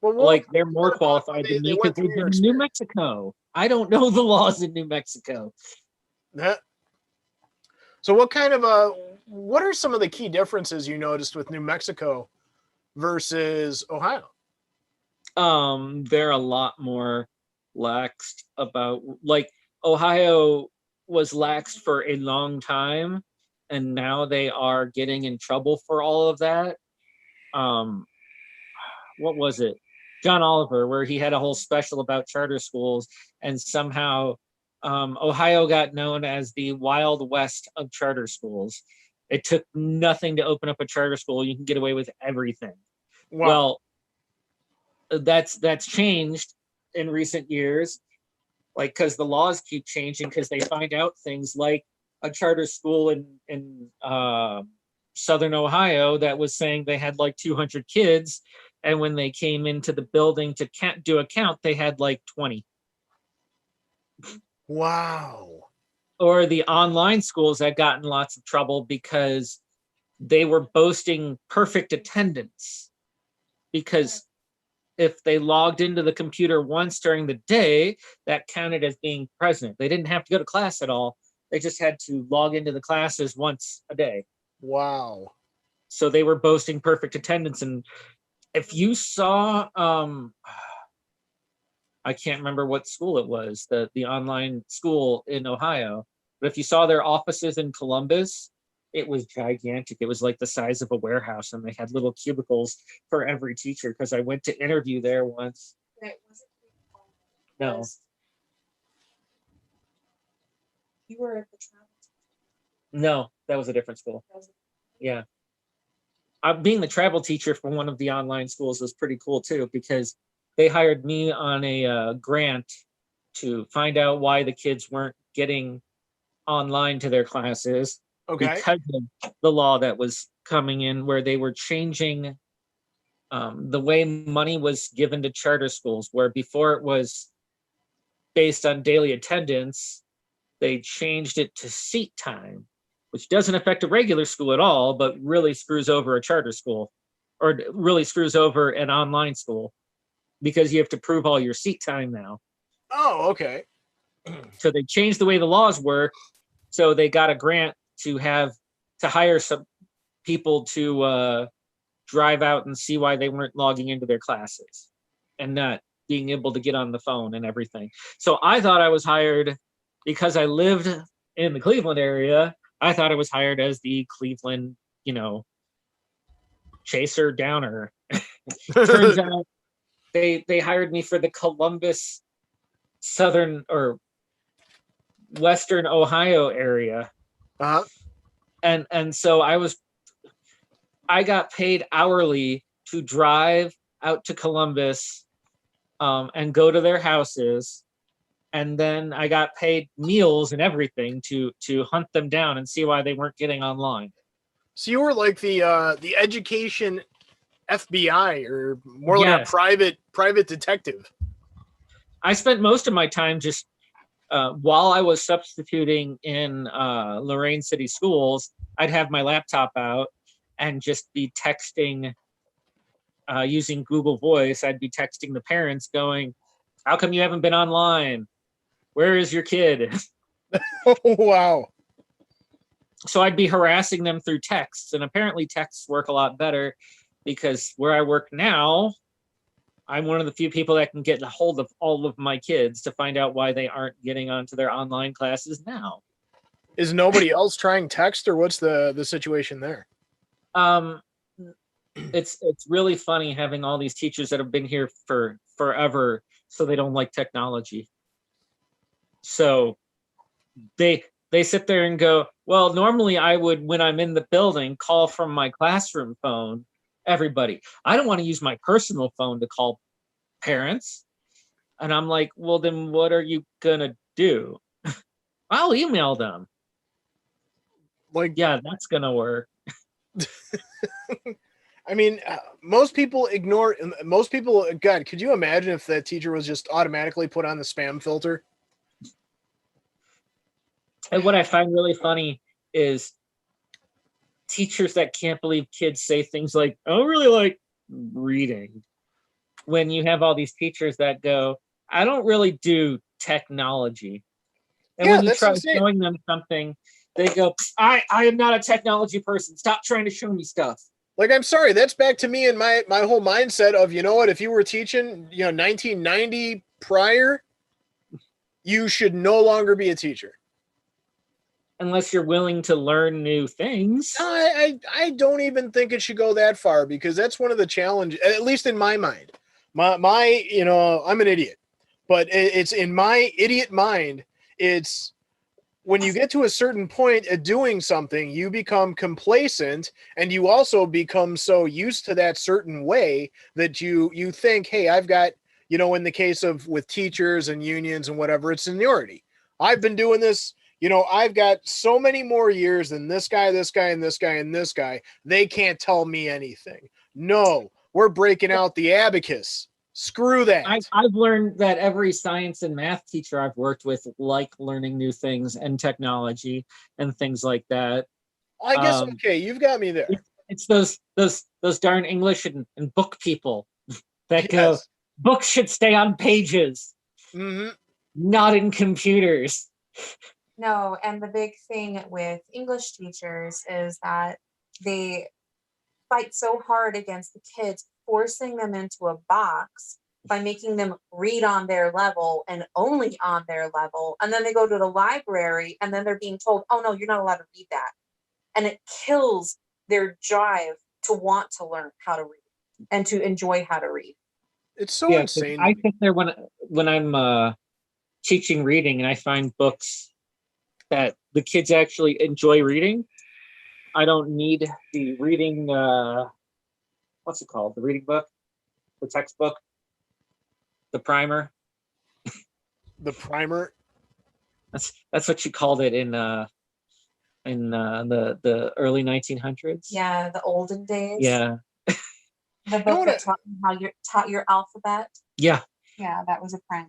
Well, like they're more qualified than me because they're in New Mexico. I don't know the laws in New Mexico. So what are some of the key differences you noticed with New Mexico versus Ohio? They're a lot more laxed about, like, Ohio was laxed for a long time, and now they are getting in trouble for all of that. What was it? John Oliver, where he had a whole special about charter schools, and somehow Ohio got known as the Wild West of charter schools. It took nothing to open up a charter school. You can get away with everything. Wow. Well, that's changed in recent years, like, because the laws keep changing, because they find out things like a charter school in Southern Ohio that was saying they had like 200 kids, and when they came into the building to do a count, they had like 20. Wow. Or the online schools that got in lots of trouble because they were boasting perfect attendance, because if they logged into the computer once during the day, that counted as being present. They didn't have to go to class at all. They just had to log into the classes once a day. Wow. So they were boasting perfect attendance. And if you saw, I can't remember what school it was, the online school in Ohio, but if you saw their offices in Columbus, it was gigantic. It was like the size of a warehouse, and they had little cubicles for every teacher, because I went to interview there once. No. You were at the travel. No, that was a different school. Yeah. Being the travel teacher for one of the online schools was pretty cool too, because they hired me on a grant to find out why the kids weren't getting online to their classes. Okay. Because of the law that was coming in, where they were changing the way money was given to charter schools, where before it was based on daily attendance, they changed it to seat time, which doesn't affect a regular school at all, but really screws over a charter school, or really screws over an online school, because you have to prove all your seat time now. Oh, okay. So they changed the way the laws work. So they got a grant to hire some people to drive out and see why they weren't logging into their classes and not being able to get on the phone and everything. So I thought I was hired because I lived in the Cleveland area. I thought I was hired as the Cleveland, chaser downer. they hired me for the Columbus, southern or western Ohio area. Uh-huh. And so I got paid hourly to drive out to Columbus and go to their houses. And then I got paid meals and everything to hunt them down and see why they weren't getting online. So you were like the education FBI, or more like Yes. a private detective. I spent most of my time just while I was substituting in Lorain City schools, I'd have my laptop out and just be texting using Google Voice. I'd be texting the parents going, "How come you haven't been online? Where is your kid?" Oh, wow. So I'd be harassing them through texts, and apparently texts work a lot better because where I work now, I'm one of the few people that can get a hold of all of my kids to find out why they aren't getting onto their online classes now. Is nobody else trying text, or what's the situation there? It's really funny having all these teachers that have been here for forever, so they don't like technology. So they sit there and go, well, normally I would, when I'm in the building, call from my classroom phone, everybody. I don't want to use my personal phone to call parents. And I'm like, well, then what are you gonna do? I'll email them. Like, yeah, that's gonna work. I mean, most people ignore. Most people, God, could you imagine if that teacher was just automatically put on the spam filter? And what I find really funny is teachers that can't believe kids say things like, I don't really like reading. When you have all these teachers that go, I don't really do technology. And Yeah, when you that's try insane. showing them something, they go, I am not a technology person. Stop trying to show me stuff. Like, I'm sorry, that's back to me and my whole mindset of, you know what, if you were teaching, 1990 prior, you should no longer be a teacher. Unless you're willing to learn new things. I don't even think it should go that far, because that's one of the challenges, at least in my mind. My I'm an idiot, but it's in my idiot mind. It's when you get to a certain point at doing something, you become complacent, and you also become so used to that certain way that you think, hey, I've got, in the case of with teachers and unions and whatever, it's seniority. I've been doing this. I've got so many more years than this guy, this guy, and this guy, and this guy. They can't tell me anything. No, we're breaking out the abacus. Screw that. I've learned that every science and math teacher I've worked with like learning new things and technology and things like that. I guess, okay, you've got me there. It's those darn English and book people that go, Yes. books should stay on pages, not in computers. No, and the big thing with English teachers is that they fight so hard against the kids, forcing them into a box by making them read on their level and only on their level. And then they go to the library and then they're being told, oh no, you're not allowed to read that. And it kills their drive to want to learn how to read and to enjoy how to read. It's so insane. I sit there when I'm teaching reading and I find books that the kids actually enjoy reading. I don't need the reading, what's it called? The reading book? The textbook? The primer? The primer? That's what you called it in the early 1900s. Yeah, the olden days. Yeah. The book that taught your alphabet. Yeah. Yeah, that was a primer.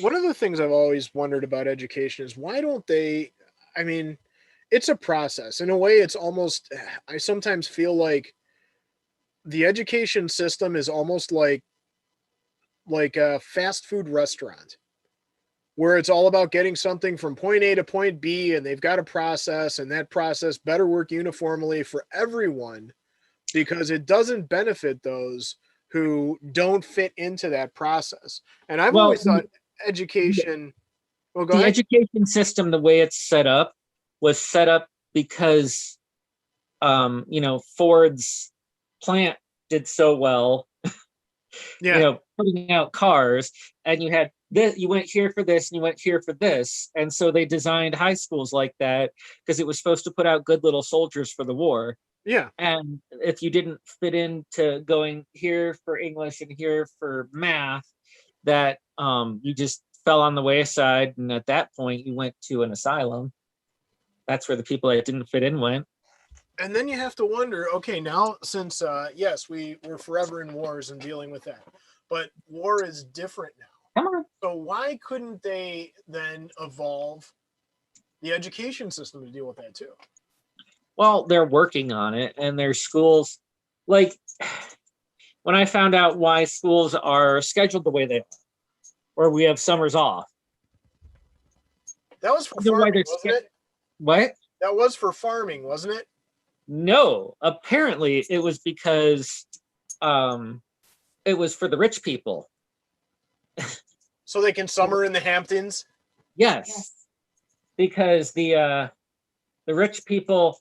One of the things I've always wondered about education is why don't they, I mean, it's a process. In a way, it's almost, I sometimes feel like the education system is almost like a fast food restaurant where it's all about getting something from point A to point B, and they've got a process, and that process better work uniformly for everyone, because it doesn't benefit those who don't fit into that process. And I've always thought education, well, go ahead. Education system, the way it's set up, was set up because Ford's plant did so well Yeah. Putting out cars, and you had this, you went here for this, and you went here for this. And so they designed high schools like that because it was supposed to put out good little soldiers for the war. Yeah. And if you didn't fit into going here for English and here for math, that you just fell on the wayside. And at that point, you went to an asylum. That's where the people that didn't fit in went. And then you have to wonder, okay, now since yes, we're forever in wars and dealing with that, but war is different now. Come on. So why couldn't they then evolve the education system to deal with that too? Well, they're working on it, and their schools, like when I found out why schools are scheduled the way they are, or we have summers off. That was for farming, wasn't it? What? That was for farming, wasn't it? No, apparently it was because it was for the rich people. So they can summer in the Hamptons? Yes. Because the rich people,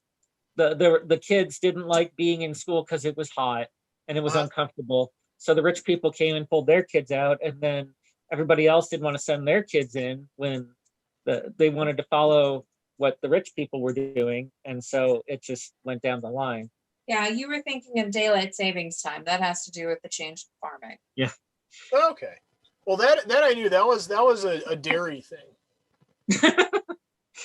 the kids didn't like being in school because it was hot and it was uncomfortable. So the rich people came and pulled their kids out, and then everybody else didn't want to send their kids in when they wanted to follow what the rich people were doing, and so it just went down the line. Yeah, you were thinking of daylight savings time. That has to do with the change in farming. Yeah. Okay. Well, that I knew. That was a dairy thing.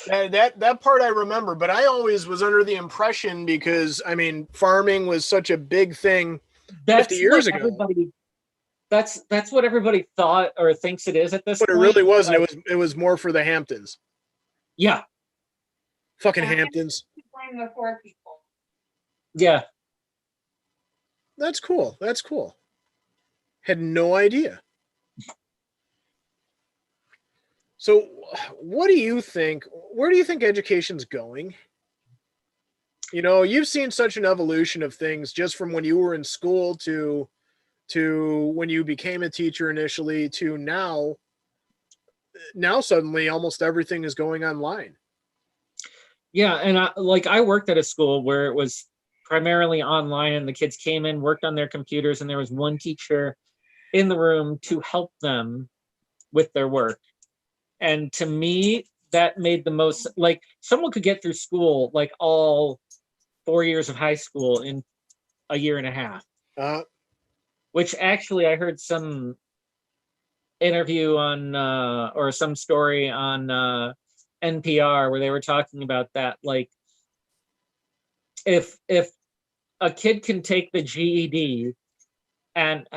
that part I remember, but I always was under the impression, because I mean, farming was such a big thing 50 years ago. That's what everybody thought or thinks it is at this point. But it really wasn't. It was more for the Hamptons. Yeah. Fucking Hamptons. Blame the poor people. Yeah. That's cool. That's cool. Had no idea. So what do you think? Where do you think education's going? You've seen such an evolution of things just from when you were in school to when you became a teacher initially to now. Now suddenly almost everything is going online. Yeah, and I worked at a school where it was primarily online, and the kids came in, worked on their computers, and there was one teacher in the room to help them with their work. And to me, that made the most, like, someone could get through school, like all 4 years of high school in a year and a half. Which actually I heard some interview on or some story on NPR where they were talking about that, like if a kid can take the GED and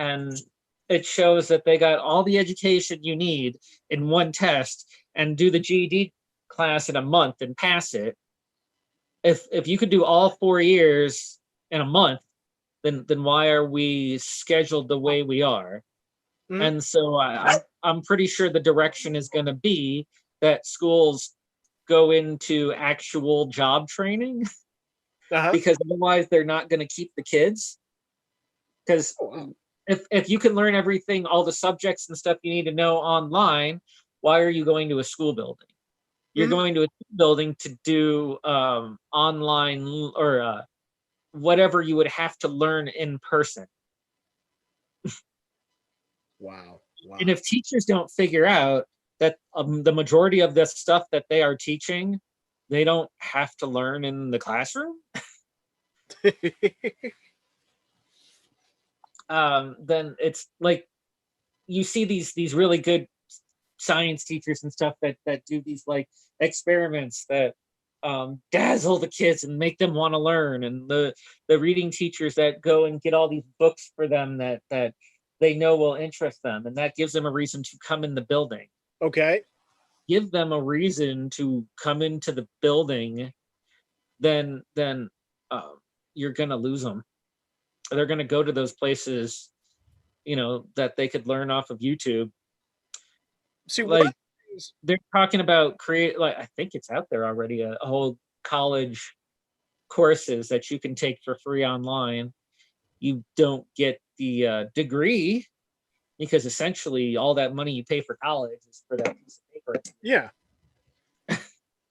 it shows that they got all the education you need in one test and do the GED class in a month and pass it, if you could do all 4 years in a month, then why are we scheduled the way we are? Mm-hmm. And so I'm pretty sure the direction is going to be that schools go into actual job training because otherwise they're not going to keep the kids. Because if you can learn everything, all the subjects and stuff you need to know online, why are you going to a school building? You're going to a school building to do online or whatever you would have to learn in person. Wow. And if teachers don't figure out that the majority of the stuff that they are teaching, they don't have to learn in the classroom, then it's like you see these really good science teachers and stuff that do these like experiments that dazzle the kids and make them want to learn, and the reading teachers that go and get all these books for them that they know will interest them, and that gives them a reason to come in the building. Okay. Give them a reason to come into the building, then you're gonna lose them. They're gonna go to those places, that they could learn off of YouTube. See, like they're talking about I think it's out there already, a whole college courses that you can take for free online. You don't get the degree, because essentially all that money you pay for college is for that piece of paper. Yeah.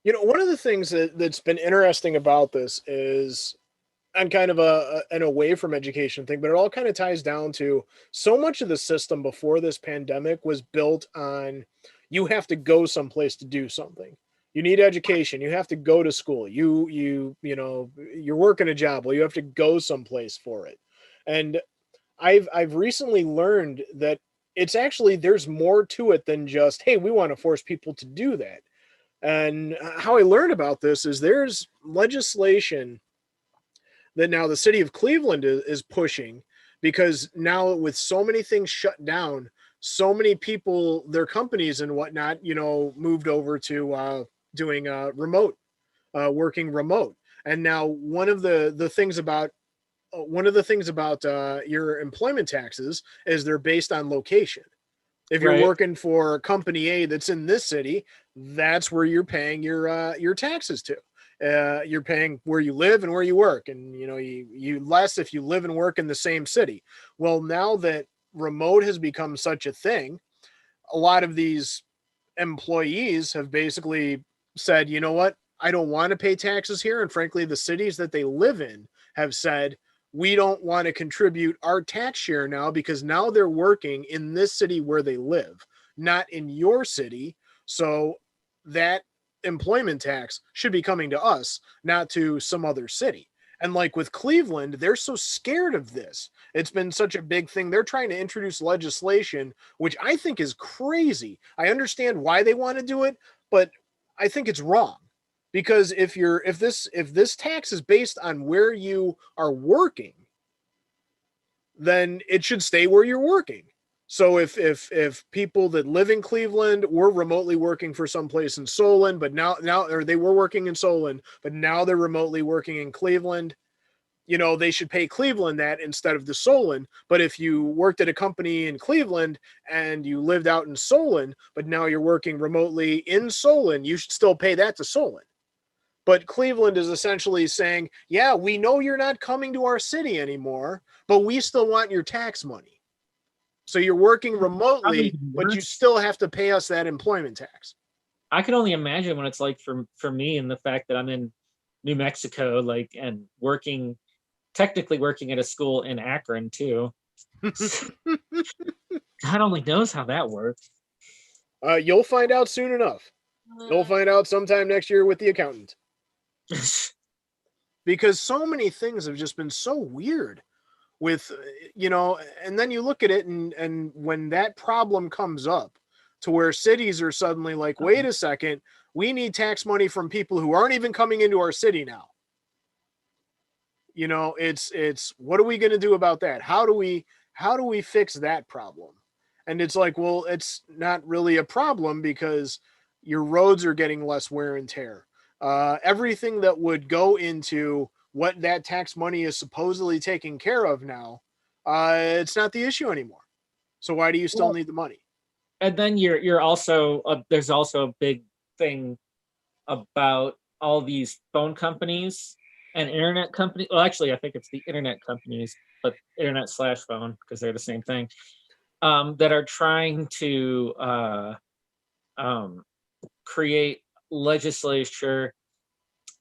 One of the things that's been interesting about this is on kind of an away from education thing, but it all kind of ties down to so much of the system before this pandemic was built on you have to go someplace to do something. You need education. You have to go to school. You're working a job. Well, you have to go someplace for it. And I've recently learned that it's actually there's more to it than just, hey, we want to force people to do that. And how I learned about this is there's legislation that now the city of Cleveland is pushing, because now with so many things shut down, so many people, their companies and whatnot, moved over to doing remote, working remote. And now one of the things about your employment taxes is they're based on location. If you're Right. working for company A that's in this city, that's where you're paying your taxes to. You're paying where you live and where you work, and you less if you live and work in the same city. Well, now that remote has become such a thing, a lot of these employees have basically said, you know what, I don't want to pay taxes here, and frankly, the cities that they live in have said we don't want to contribute our tax share now, because now they're working in this city where they live, not in your city. So that employment tax should be coming to us, not to some other city. And like with Cleveland, they're so scared of this. It's been such a big thing. They're trying to introduce legislation, which I think is crazy. I understand why they want to do it, but I think it's wrong. Because if this tax is based on where you are working, then it should stay where you're working. So if people that live in Cleveland were remotely working for someplace in Solon, but now or they were working in Solon, but now they're remotely working in Cleveland, they should pay Cleveland that instead of the Solon. But if you worked at a company in Cleveland and you lived out in Solon, but now you're working remotely in Solon, you should still pay that to Solon. But Cleveland is essentially saying, yeah, we know you're not coming to our city anymore, but we still want your tax money. So you're working Probably remotely, but you worse. still have to pay us that employment tax. I can only imagine what it's like for me, and the fact that I'm in New Mexico, like, and technically working at a school in Akron too. God only knows how that works. You'll find out soon enough. You'll find out sometime next year with the accountant. Because so many things have just been so weird with, and then you look at it, and when that problem comes up to where cities are suddenly like, wait a second, we need tax money from people who aren't even coming into our city now. It's what are we going to do about that? How do we fix that problem? And it's like, well, it's not really a problem because your roads are getting less wear and tear. Everything that would go into what that tax money is supposedly taking care of now, it's not the issue anymore. So why do you still Well, need the money? and then you're also there's also a big thing about all these phone companies and internet companies. Well, actually, I think it's the internet companies, but internet slash phone, because they're the same thing. That are trying to create legislature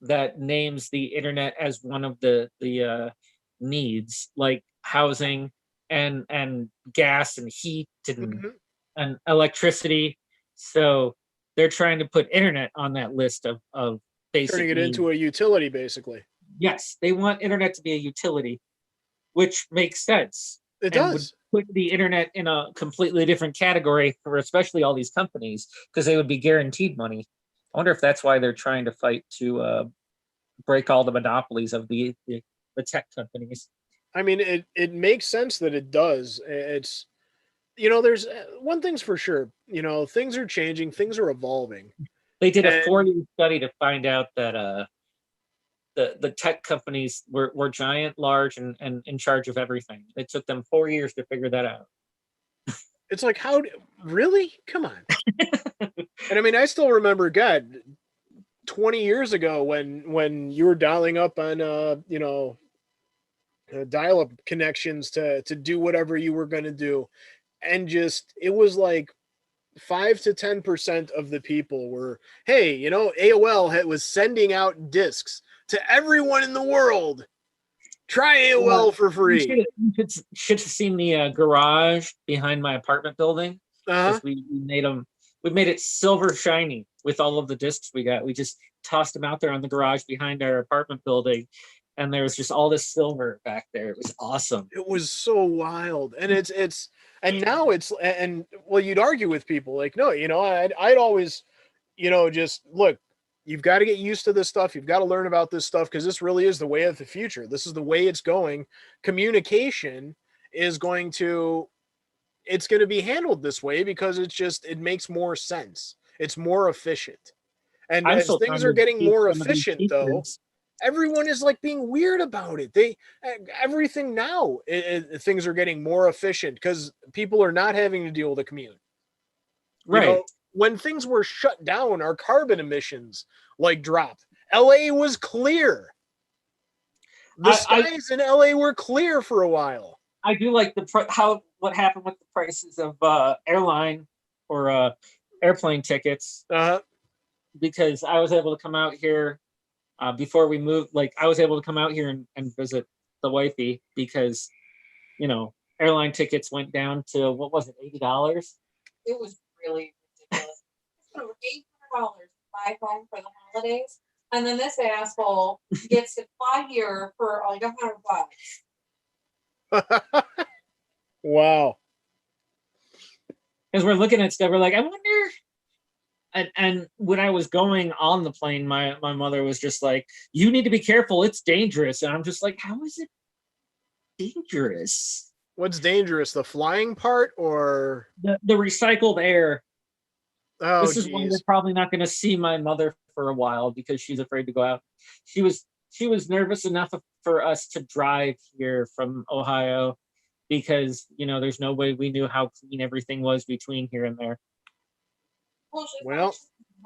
that names the internet as one of the needs, like housing and gas and heat Mm-hmm. and electricity. So they're trying to put internet on that list of Turning basic it needs. into a utility, basically. Yes, they want internet to be a utility, which makes sense It and would does. put the internet in a completely different category for especially all these companies, because they would be guaranteed money. I wonder if that's why they're trying to fight to break all the monopolies of the tech companies. I mean, it makes sense that it does. It's there's one thing's for sure. Things are changing, things are evolving, They did a and 4-year study to find out that the tech companies were giant, large, and in charge of everything. It took them 4 years to figure that out. it's like, really? Come on. And I mean, I still remember, God, 20 years ago when you were dialing up on dial-up connections to do whatever you were going to do, and just it was like 5 to 10% of the people were, hey, AOL was sending out discs to everyone in the world, Try it well for You free. should have seen the garage behind my apartment building, Uh-huh. because we made it silver shiny with all of the discs we got. We just tossed them out there on the garage behind our apartment building, and there was just all this silver back there. It was awesome. It was so wild. And it's and now it's and well, you'd argue with people like, no, I'd always, just look, you've got to get used to this stuff. You've got to learn about this stuff because this really is the way of the future. This is the way it's going. Communication is it's going to be handled this way because it makes more sense. It's more efficient. And I'm as still trying things are to getting teach more some of these efficient, though, teachers. everyone is like being weird about it. Everything now, things are getting more efficient because people are not having to deal with a commute. Right. When things were shut down, our carbon emissions dropped. LA was clear. The skies in LA were clear for a while. I do like what happened with the prices of airline or airplane tickets, because I was able to come out here before we moved. Like, I was able to come out here and visit the wifey because, airline tickets went down to, what was it, $80? It was really ridiculous. Over $800 to fly home for the holidays, and then this asshole gets to fly here for like $100. Wow. As we're looking at stuff, we're like, I wonder. And when I was going on the plane, my mother was just like, "You need to be careful. It's dangerous." And I'm just like, "How is it dangerous?" What's dangerous, the flying part or The recycled air? Oh, this is why we're probably not going to see my mother for a while, because she's afraid to go out. She was nervous enough for us to drive here from Ohio because, there's no way we knew how clean everything was between here and there. Well,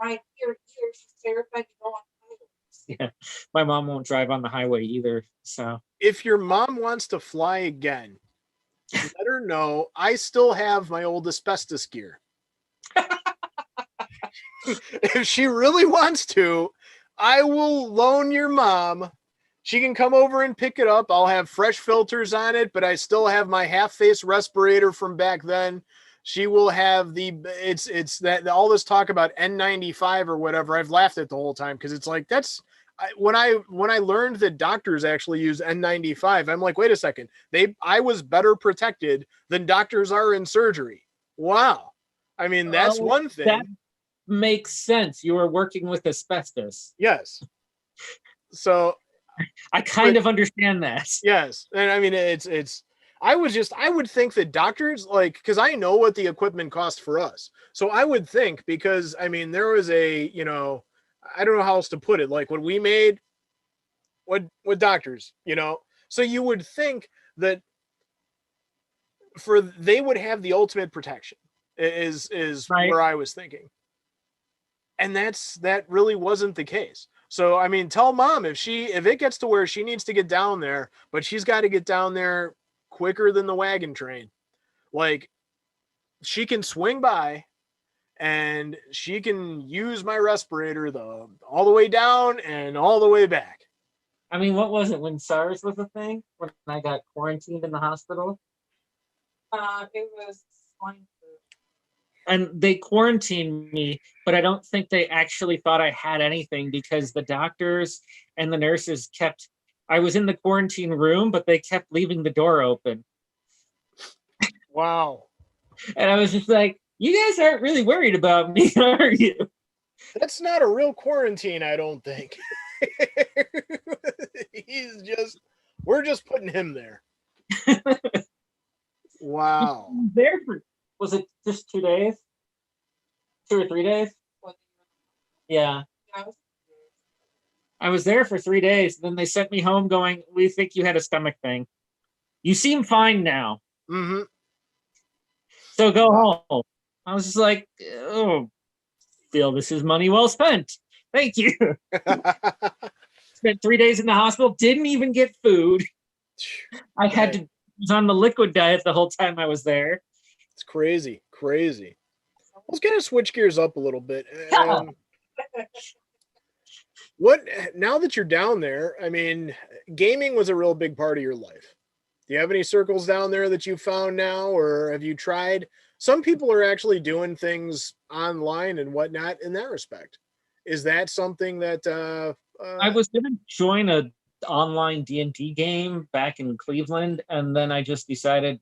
right here, she's terrified to go on highways. Yeah, my mom won't drive on the highway either. So if your mom wants to fly again, let her know I still have my old asbestos gear. If she really wants to, I will loan your mom. She can come over and pick it up. I'll have fresh filters on it, but I still have my half-face respirator from back then. She will have it's that all this talk about N95 or whatever. I've laughed at the whole time because it's like when I learned that doctors actually use N95, I'm like, wait a second. I was better protected than doctors are in surgery. Wow. I mean, that's one thing. That makes sense. You were working with asbestos. Yes. So I kind of understand that. Yes. And I mean, I would think that doctors, because I know what the equipment costs for us. So I would think, because I mean, there was I don't know how else to put it. Like what we made, what doctors, so you would think that they would have the ultimate protection is right. Where I was thinking. And that really wasn't the case. So, I mean, tell mom if it gets to where she needs to get down there, but she's got to get down there quicker than the wagon train. Like, she can swing by and she can use my respirator all the way down and all the way back. I mean, what was it when SARS was a thing? When I got quarantined in the hospital? It was swine flu. And they quarantined me, but I don't think they actually thought I had anything, because the doctors and the nurses I was in the quarantine room, but they kept leaving the door open. Wow. And I was just like, you guys aren't really worried about me, are you? That's not a real quarantine, I don't think. We're just putting him there. Wow. Was it just 2 days? 2 or 3 days? Yeah. I was there for 3 days. Then they sent me home going, we think you had a stomach thing. You seem fine now. Mm-hmm. So go home. I was just like, oh, feel this is money well spent. Thank you. Spent 3 days in the hospital, didn't even get food. I was on the liquid diet the whole time I was there. It's crazy. Let's kind of switch gears up a little bit. What now that you're down there? I mean, gaming was a real big part of your life. Do you have any circles down there that you found now, or have you tried? Some people are actually doing things online and whatnot in that respect. Is that something that I was gonna join a online D&D game back in Cleveland, and then I just decided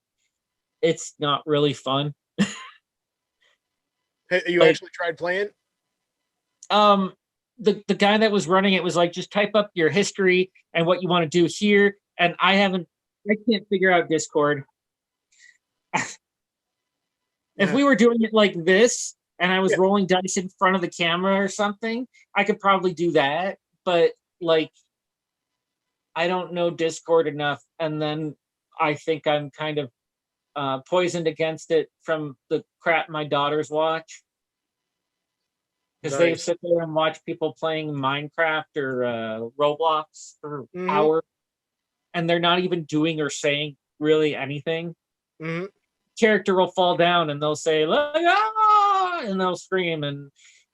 it's not really fun. you Like, actually tried playing? um, the guy that was running it was like, just type up your history and what you want to do here, and I can't figure out Discord. If we were doing it like this and I was Yeah, rolling dice in front of the camera or something, I could probably do that. But like, I don't know Discord enough. And then I think I'm kind of poisoned against it from the crap my daughters watch. Because they nice. sit there and watch people playing Minecraft or Roblox for Hmm. hours, and they're not even doing or saying really anything. Hmm. Character will fall down and they'll say like, ah, and they'll scream,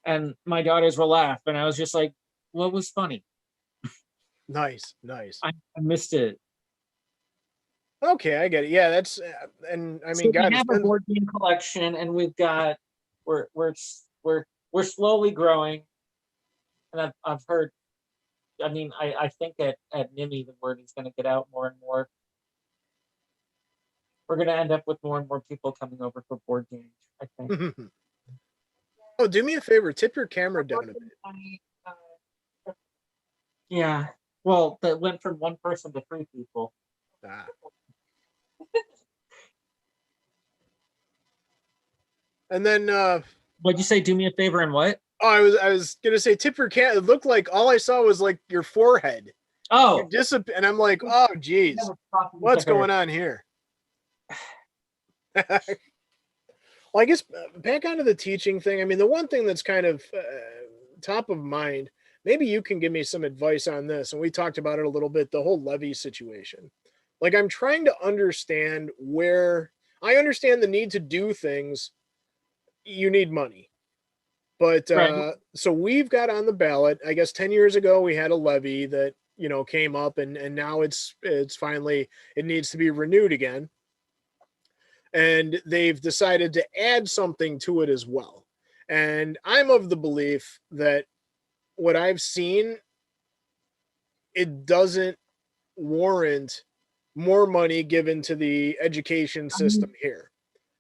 and my daughters will laugh, and I was just like, what was funny? Nice, nice. I missed it. Okay, I get it. Yeah, that's and I mean, So we God, it's have a been board game collection, and we're we're we're slowly growing, and I've heard. I mean, I think at NIMI the word is going to get out more and more. We're going to end up with more and more people coming over for board games, I think. Oh, do me a favor, tip your camera down a bit. Yeah. Well, that went from one person to three people. Ah. And then What'd you say? Do me a favor and what? oh, I was gonna say tip your cam. It looked like all I saw was like your forehead. You Oh, disappear, and I'm like, oh, geez, what's going on here? Well, I guess back onto the teaching thing. I mean, the one thing that's kind of top of mind, maybe you can give me some advice on this. And we talked about it a little bit, the whole levy situation. Like, I'm trying to understand where I understand the need to do things. You need money. But right. so we've got on the ballot, I guess 10 years ago, we had a levy that, came up and now it's finally, it needs to be renewed again. And they've decided to add something to it as well. And I'm of the belief that what I've seen, it doesn't warrant more money given to the education I mean, system here.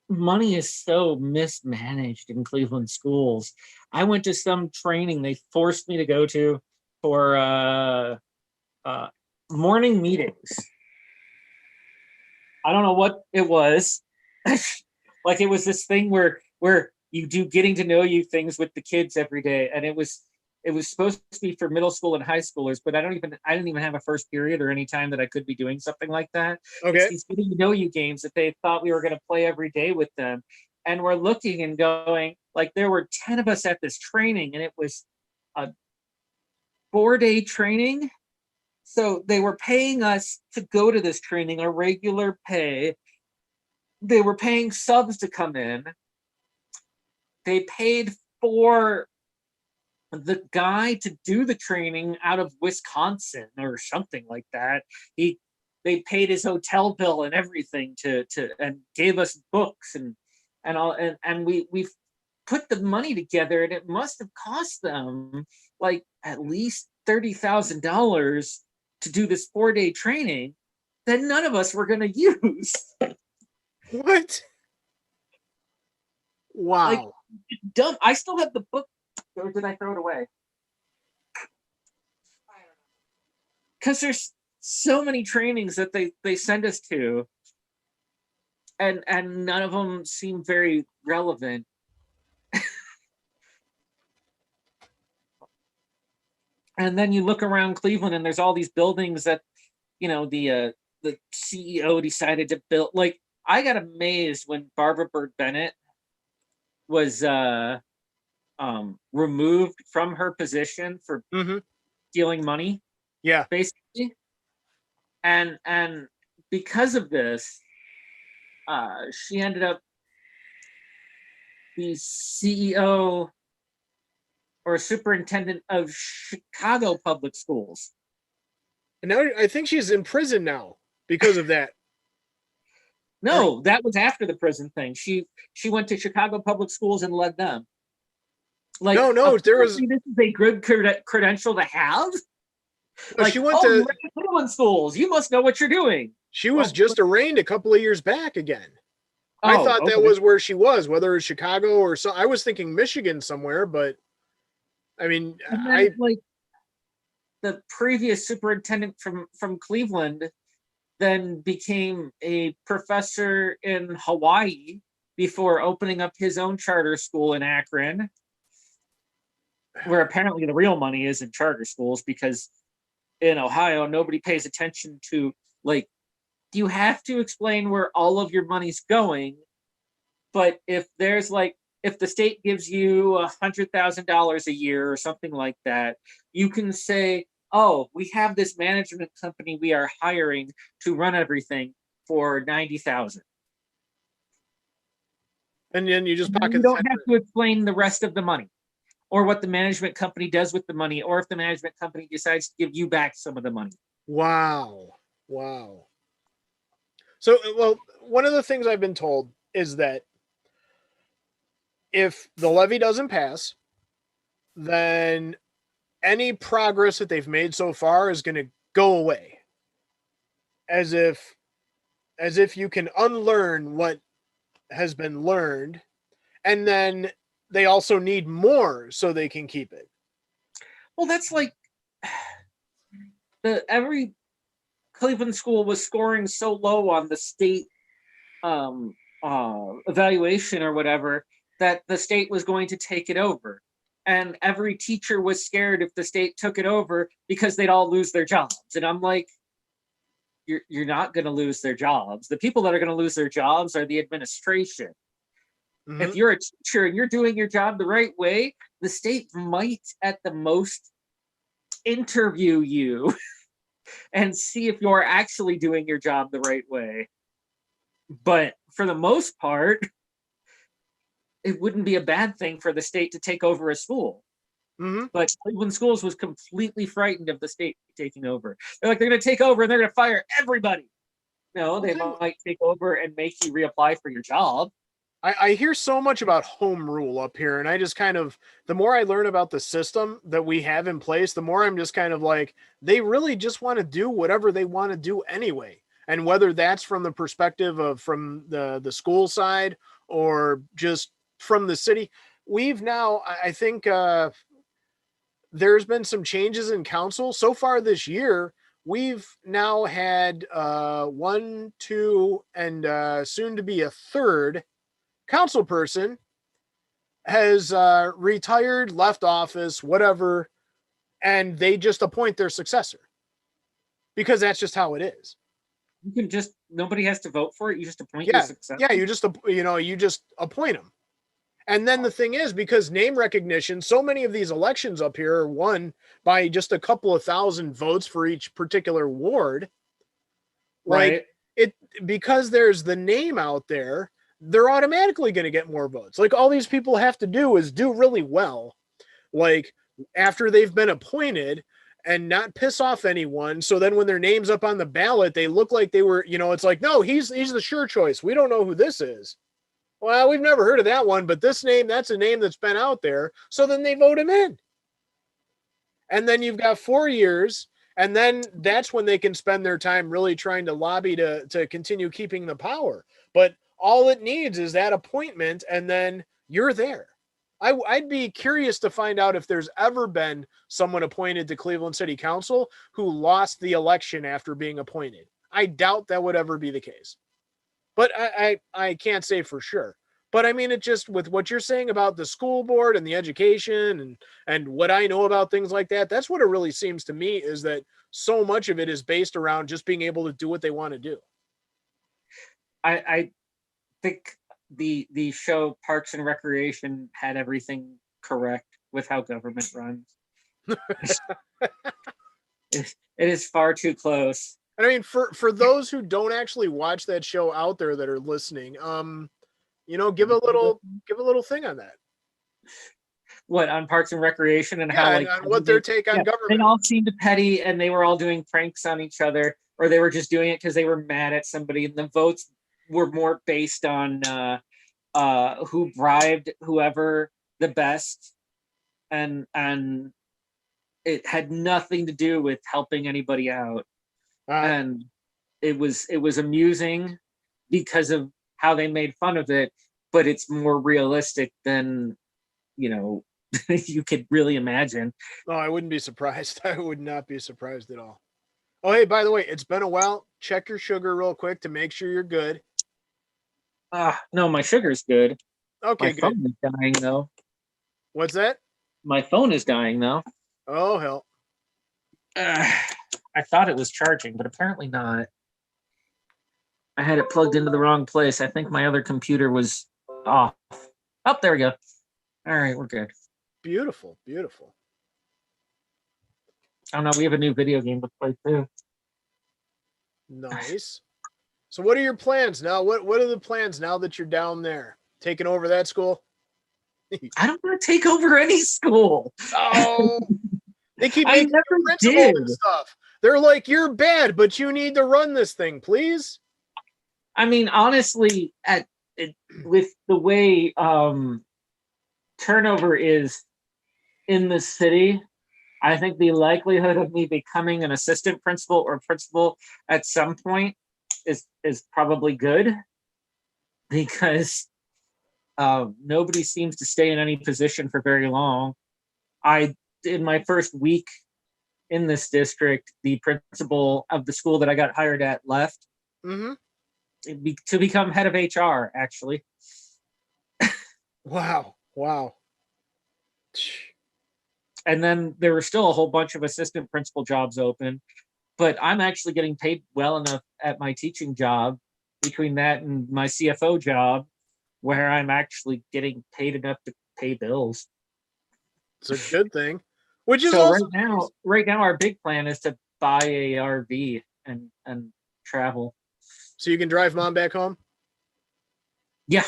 money is so mismanaged in Cleveland schools. I went to some training they forced me to go to for uh, morning meetings. I don't know what it was. Like, it was this thing where you do getting to know you things with the kids every day, and it was supposed to be for middle school and high schoolers, but I didn't even have a first period or any time that I could be doing something like that. It's Okay. these getting to know you games that they thought we were going to play every day with them, and we're looking and going, like, there were 10 of us at this training, and it was a 4-day training. So they were paying us to go to this training, a regular pay. They were paying subs to come in. They paid for the guy to do the training out of Wisconsin or something like that. They paid his hotel bill and everything to and gave us books and all, and we put the money together, and it must have cost them like at least $30,000 to do this 4-day training that none of us were going to use. What? Like, Wow. dumb. I still have the book, or did I throw it away? Because there's so many trainings that they send us to, and none of them seem very relevant. And then you look around Cleveland, and there's all these buildings that the CEO decided to build. Like, I got amazed when Barbara Bird Bennett was removed from her position for Mm-hmm. stealing money, Yeah. basically, and because of this, she ended up the CEO or superintendent of Chicago public schools. And now I think she's in prison now because of that. No, that was after the prison thing. She went to Chicago public schools and led them. Like, no, there was. This is a good credential to have. No, like, she went to Cleveland schools. You must know what you're doing. She was just arraigned a couple of years back again. Oh, I thought that was where she was, whether it's Chicago or so. I was thinking Michigan somewhere, but I mean, like the previous superintendent from Cleveland then became a professor in Hawaii before opening up his own charter school in Akron, where apparently the real money is in charter schools, because in Ohio, nobody pays attention to, like, you have to explain where all of your money's going. But if there's like, if the state gives you $100,000 a year or something like that, you can say, oh, we have this management company we are hiring to run everything for $90,000. And then you just pocket. You don't have to explain the rest of the money, or what the management company does with the money, or if the management company decides to give you back some of the money. Wow. So, well, one of the things I've been told is that if the levy doesn't pass, then any progress that they've made so far is going to go away. As if you can unlearn what has been learned, and then they also need more so they can keep it. Well, that's like every Cleveland school was scoring so low on the state evaluation or whatever that the state was going to take it over. And every teacher was scared if the state took it over because they'd all lose their jobs. And I'm like, you're not going to lose their jobs. The people that are going to lose their jobs are the administration. Mm-hmm. If you're a teacher and you're doing your job the right way, the state might at the most interview you and see if you're actually doing your job the right way. But for the most part, it wouldn't be a bad thing for the state to take over a school. Mm-hmm. But Cleveland Schools was completely frightened of the state taking over. They're like, they're going to take over and they're going to fire everybody. No, they might take over and make you reapply for your job. I hear so much about home rule up here, and I just kind of, the more I learn about the system that we have in place, the more I'm just kind of like, they really just want to do whatever they want to do anyway. And whether that's from the perspective of from the school side or just from the city, we've now, I think there's been some changes in council so far this year. We've now had 1, 2, and soon to be a third council person has retired, left office, whatever, and they just appoint their successor because that's just how it is. You can just, nobody has to vote for it. You just appoint your successor. Yeah, you just appoint them. And then the thing is, because name recognition, so many of these elections up here are won by just a couple of thousand votes for each particular ward. Right. Like it, because there's the name out there, they're automatically going to get more votes. Like all these people have to do is do really well, like after they've been appointed, and not piss off anyone. So then when their name's up on the ballot, they look like they were, it's like, no, he's the sure choice. We don't know who this is. Well, we've never heard of that one, but this name, that's a name that's been out there. So then they vote him in. And then you've got 4 years, and then that's when they can spend their time really trying to lobby to continue keeping the power. But all it needs is that appointment, and then you're there. I'd be curious to find out if there's ever been someone appointed to Cleveland City Council who lost the election after being appointed. I doubt that would ever be the case. But I can't say for sure. But I mean, it just, with what you're saying about the school board and the education and what I know about things like that, that's what it really seems to me, is that so much of it is based around just being able to do what they want to do. I think the show Parks and Recreation had everything correct with how government runs. It is far too close. And I mean, for those who don't actually watch that show out there that are listening, give a little thing on that. what, on Parks and Recreation and Yeah, how and like on what their take on they government. all seemed petty and they were all doing pranks on each other, or they were just doing it because they were mad at somebody, and the votes were more based on who bribed whoever the best, and it had nothing to do with helping anybody out. And it was amusing because of how they made fun of it, but it's more realistic than, you know, you could really imagine. Oh, I wouldn't be surprised. I would not be surprised at all. Oh, hey, by the way, it's been a while. Check your sugar real quick to make sure you're good. No, my sugar's good. Okay, My good. phone is dying though. What's that? My phone is dying though. Oh, hell. I thought it was charging, but apparently not. I had it plugged into the wrong place. I think my other computer was off. Oh, there we go. All right, we're good. Beautiful, beautiful. Oh no, we have a new video game to play too. Nice. So what are your plans now? What are the plans now that you're down there? Taking over that school? I don't want to take over any school. Oh, they keep I making never you principal did. and stuff. They're like, you're bad, but you need to run this thing, please. I mean, honestly, with the way turnover is in the city, I think the likelihood of me becoming an assistant principal or principal at some point is probably good, because nobody seems to stay in any position for very long. In my first week in this district, the principal of the school that I got hired at left to become head of HR, actually. Wow. And then there were still a whole bunch of assistant principal jobs open, but I'm actually getting paid well enough at my teaching job, between that and my CFO job, where I'm actually getting paid enough to pay bills. It's a good thing. Which is so also right now our big plan is to buy a RV and travel. so you can drive mom back home? Yeah.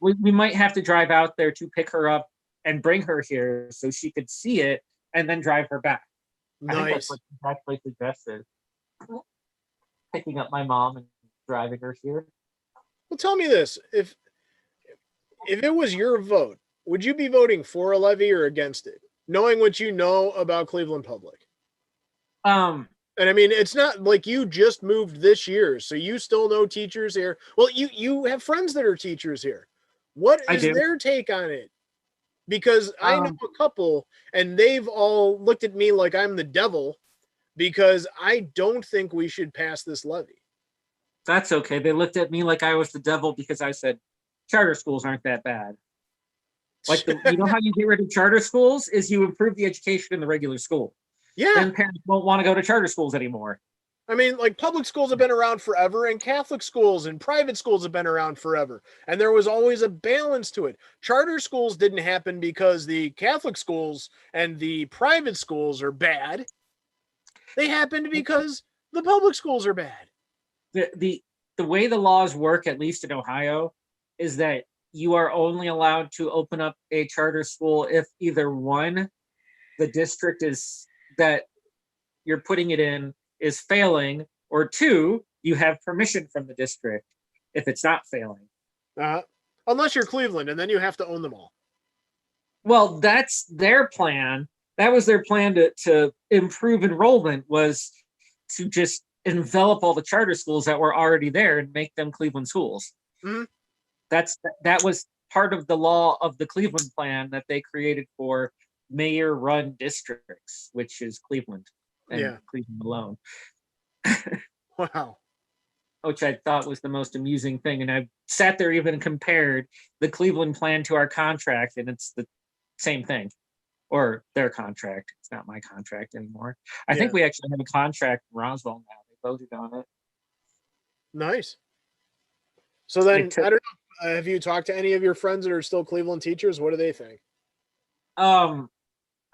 we might have to drive out there to pick her up and bring her here so she could see it and then drive her back. Nice. I think that's what she actually suggested. Picking up my mom and driving her here. Well, tell me this. If it was your vote, would you be voting for a levy or against it? Knowing what you know about Cleveland Public. And I mean, it's not like you just moved this year, so you still know teachers here. Well, you have friends that are teachers here. What is their take on it? Because I know a couple, and they've all looked at me like I'm the devil because I don't think we should pass this levy. That's okay. They looked at me like I was the devil because I said charter schools aren't that bad. Like, you know how you get rid of charter schools is you improve the education in the regular school. Yeah. Then parents won't want to go to charter schools anymore. I mean, like, public schools have been around forever, and Catholic schools and private schools have been around forever. And there was always a balance to it. Charter schools didn't happen because the Catholic schools and the private schools are bad. They happened because the public schools are bad. The way the laws work, at least in Ohio, is that you are only allowed to open up a charter school if either one, the district is that you're putting it in is failing, or two, you have permission from the district if it's not failing. Unless you're Cleveland, and then you have to own them all. Well, that's their plan. That was their plan to improve enrollment, was to just envelop all the charter schools that were already there and make them Cleveland schools. Mm-hmm. That was part of the law of the Cleveland plan that they created for mayor-run districts, which is Cleveland and Cleveland alone. Wow. Which I thought was the most amusing thing. And I sat there even compared the Cleveland plan to our contract, and it's the same thing. Or their contract. It's not my contract anymore. I think we actually have a contract in Roswell now. They voted on it. Nice. So then, I don't know. Have you talked to any of your friends that are still Cleveland teachers? What do they think? I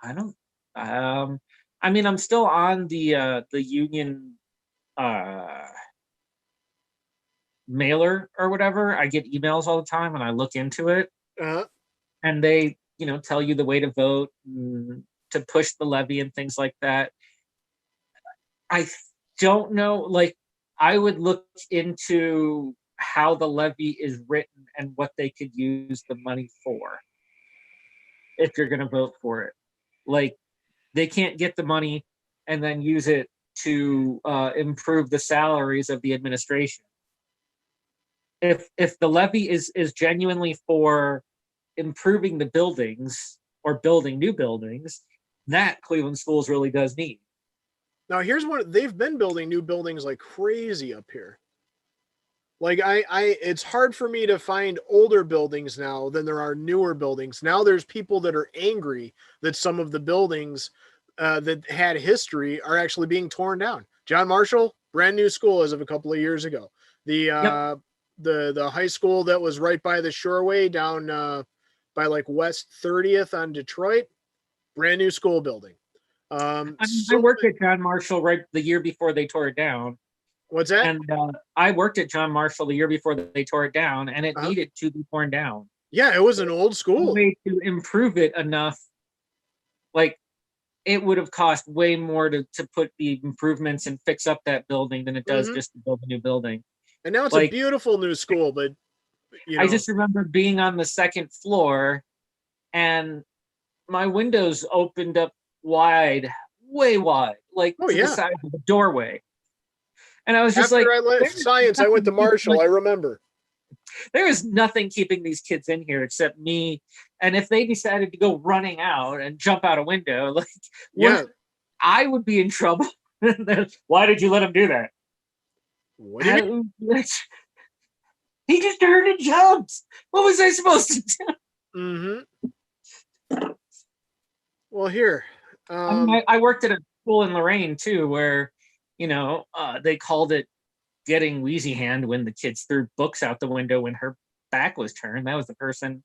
don't. I mean, I'm still on the union mailer or whatever. I get emails all the time, and I look into it. Uh-huh. And they tell you the way to vote, to push the levy and things like that. I don't know, like, I would look into how the levy is written and what they could use the money for if you're going to vote for it. Like, they can't get the money and then use it to improve the salaries of the administration. If the levy is genuinely for improving the buildings or building new buildings, that Cleveland Schools really does need. Now here's what they've been building new buildings like crazy up here. Like it's hard for me to find older buildings now than there are newer buildings. Now there's people that are angry that some of the buildings that had history are actually being torn down. John Marshall, brand new school as of a couple of years ago. The high school that was right by the Shoreway down by like West 30th on Detroit, brand new school building. I worked at John Marshall right the year before they tore it down. What's that? And I worked at John Marshall the year before they tore it down, and it needed to be torn down. Yeah, it was an old school. Way to improve it enough, like, it would have cost way more to put the improvements and fix up that building than it does just to build a new building. And now it's a beautiful new school, but I just remember being on the second floor and my windows opened up wide, way wide, like to the side of the doorway. And I was just After I left science, I went to Marshall. I remember. There is nothing keeping these kids in here except me. And if they decided to go running out and jump out a window, like, I would be in trouble. Why did you let him do that? What do you mean? He just turned and jumped. What was I supposed to do? Well, here. I worked at a school in Lorraine too, where, they called it getting wheezy hand when the kids threw books out the window when her back was turned. That was the person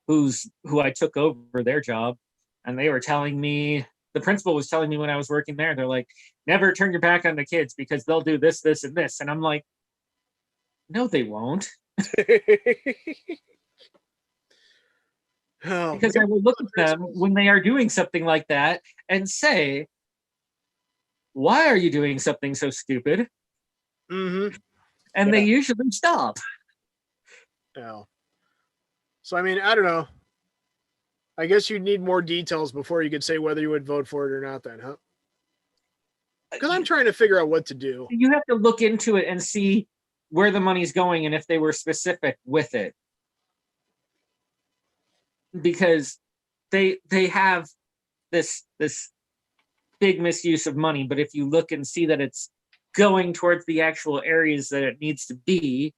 who I took over their job. And they were telling me, the principal was telling me when I was working there, they're like, never turn your back on the kids because they'll do this, this, and this. And I'm like, no, they won't. Because I will look at them when they are doing something like that and say, why are you doing something so stupid? And they usually stop. Yeah. So, I mean, I don't know. I guess you'd need more details before you could say whether you would vote for it or not then, huh? Because I'm trying to figure out what to do. You have to look into it and see where the money's going and if they were specific with it. Because they have this big misuse of money, but if you look and see that it's going towards the actual areas that it needs to be,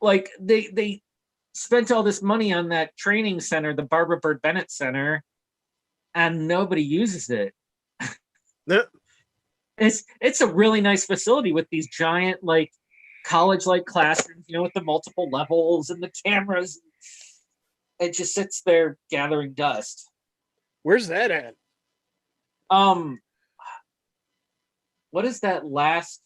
like they spent all this money on that training center, the Barbara Bird Bennett Center, and nobody uses it. It's a really nice facility with these giant, like, college-like classrooms, with the multiple levels and the cameras. It just sits there gathering dust. Where's that at? What is that last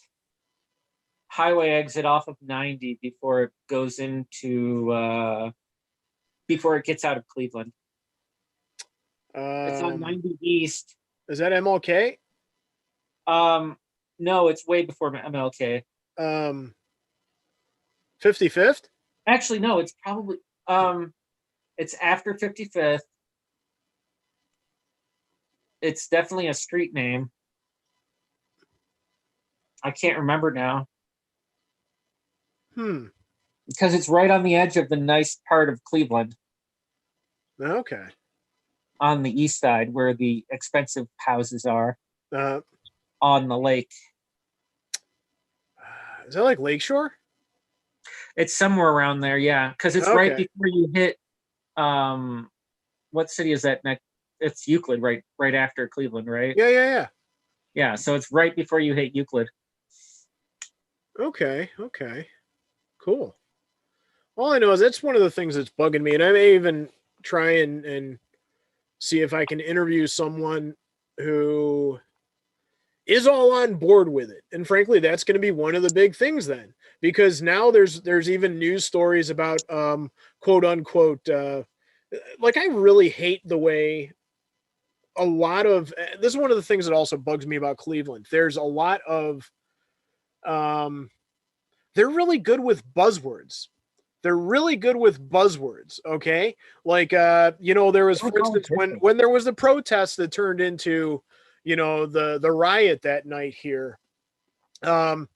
highway exit off of 90 before it goes into before it gets out of Cleveland? It's on 90 East. Is that MLK? No, it's way before MLK. 55th? Actually, no, it's probably it's after 55th. It's definitely a street name. I can't remember now. Because it's right on the edge of the nice part of Cleveland. Okay. On the east side where the expensive houses are. On the lake. Is that like Lakeshore? It's somewhere around there, yeah. Because it's right before you hit what city is that next? It's Euclid, right after Cleveland, right? Yeah. Yeah, so it's right before you hit Euclid. Okay. Cool. All I know is that's one of the things that's bugging me, and I may even try and see if I can interview someone who is all on board with it. And frankly, that's going to be one of the big things then, because now there's even news stories about quote unquote like, I really hate the way a lot of this is one of the things that also bugs me about Cleveland. There's a lot of um they're really good with buzzwords. They're really good with buzzwords, okay? Like there was, Oh, for instance, when there was the protest that turned into, the riot that night here. Um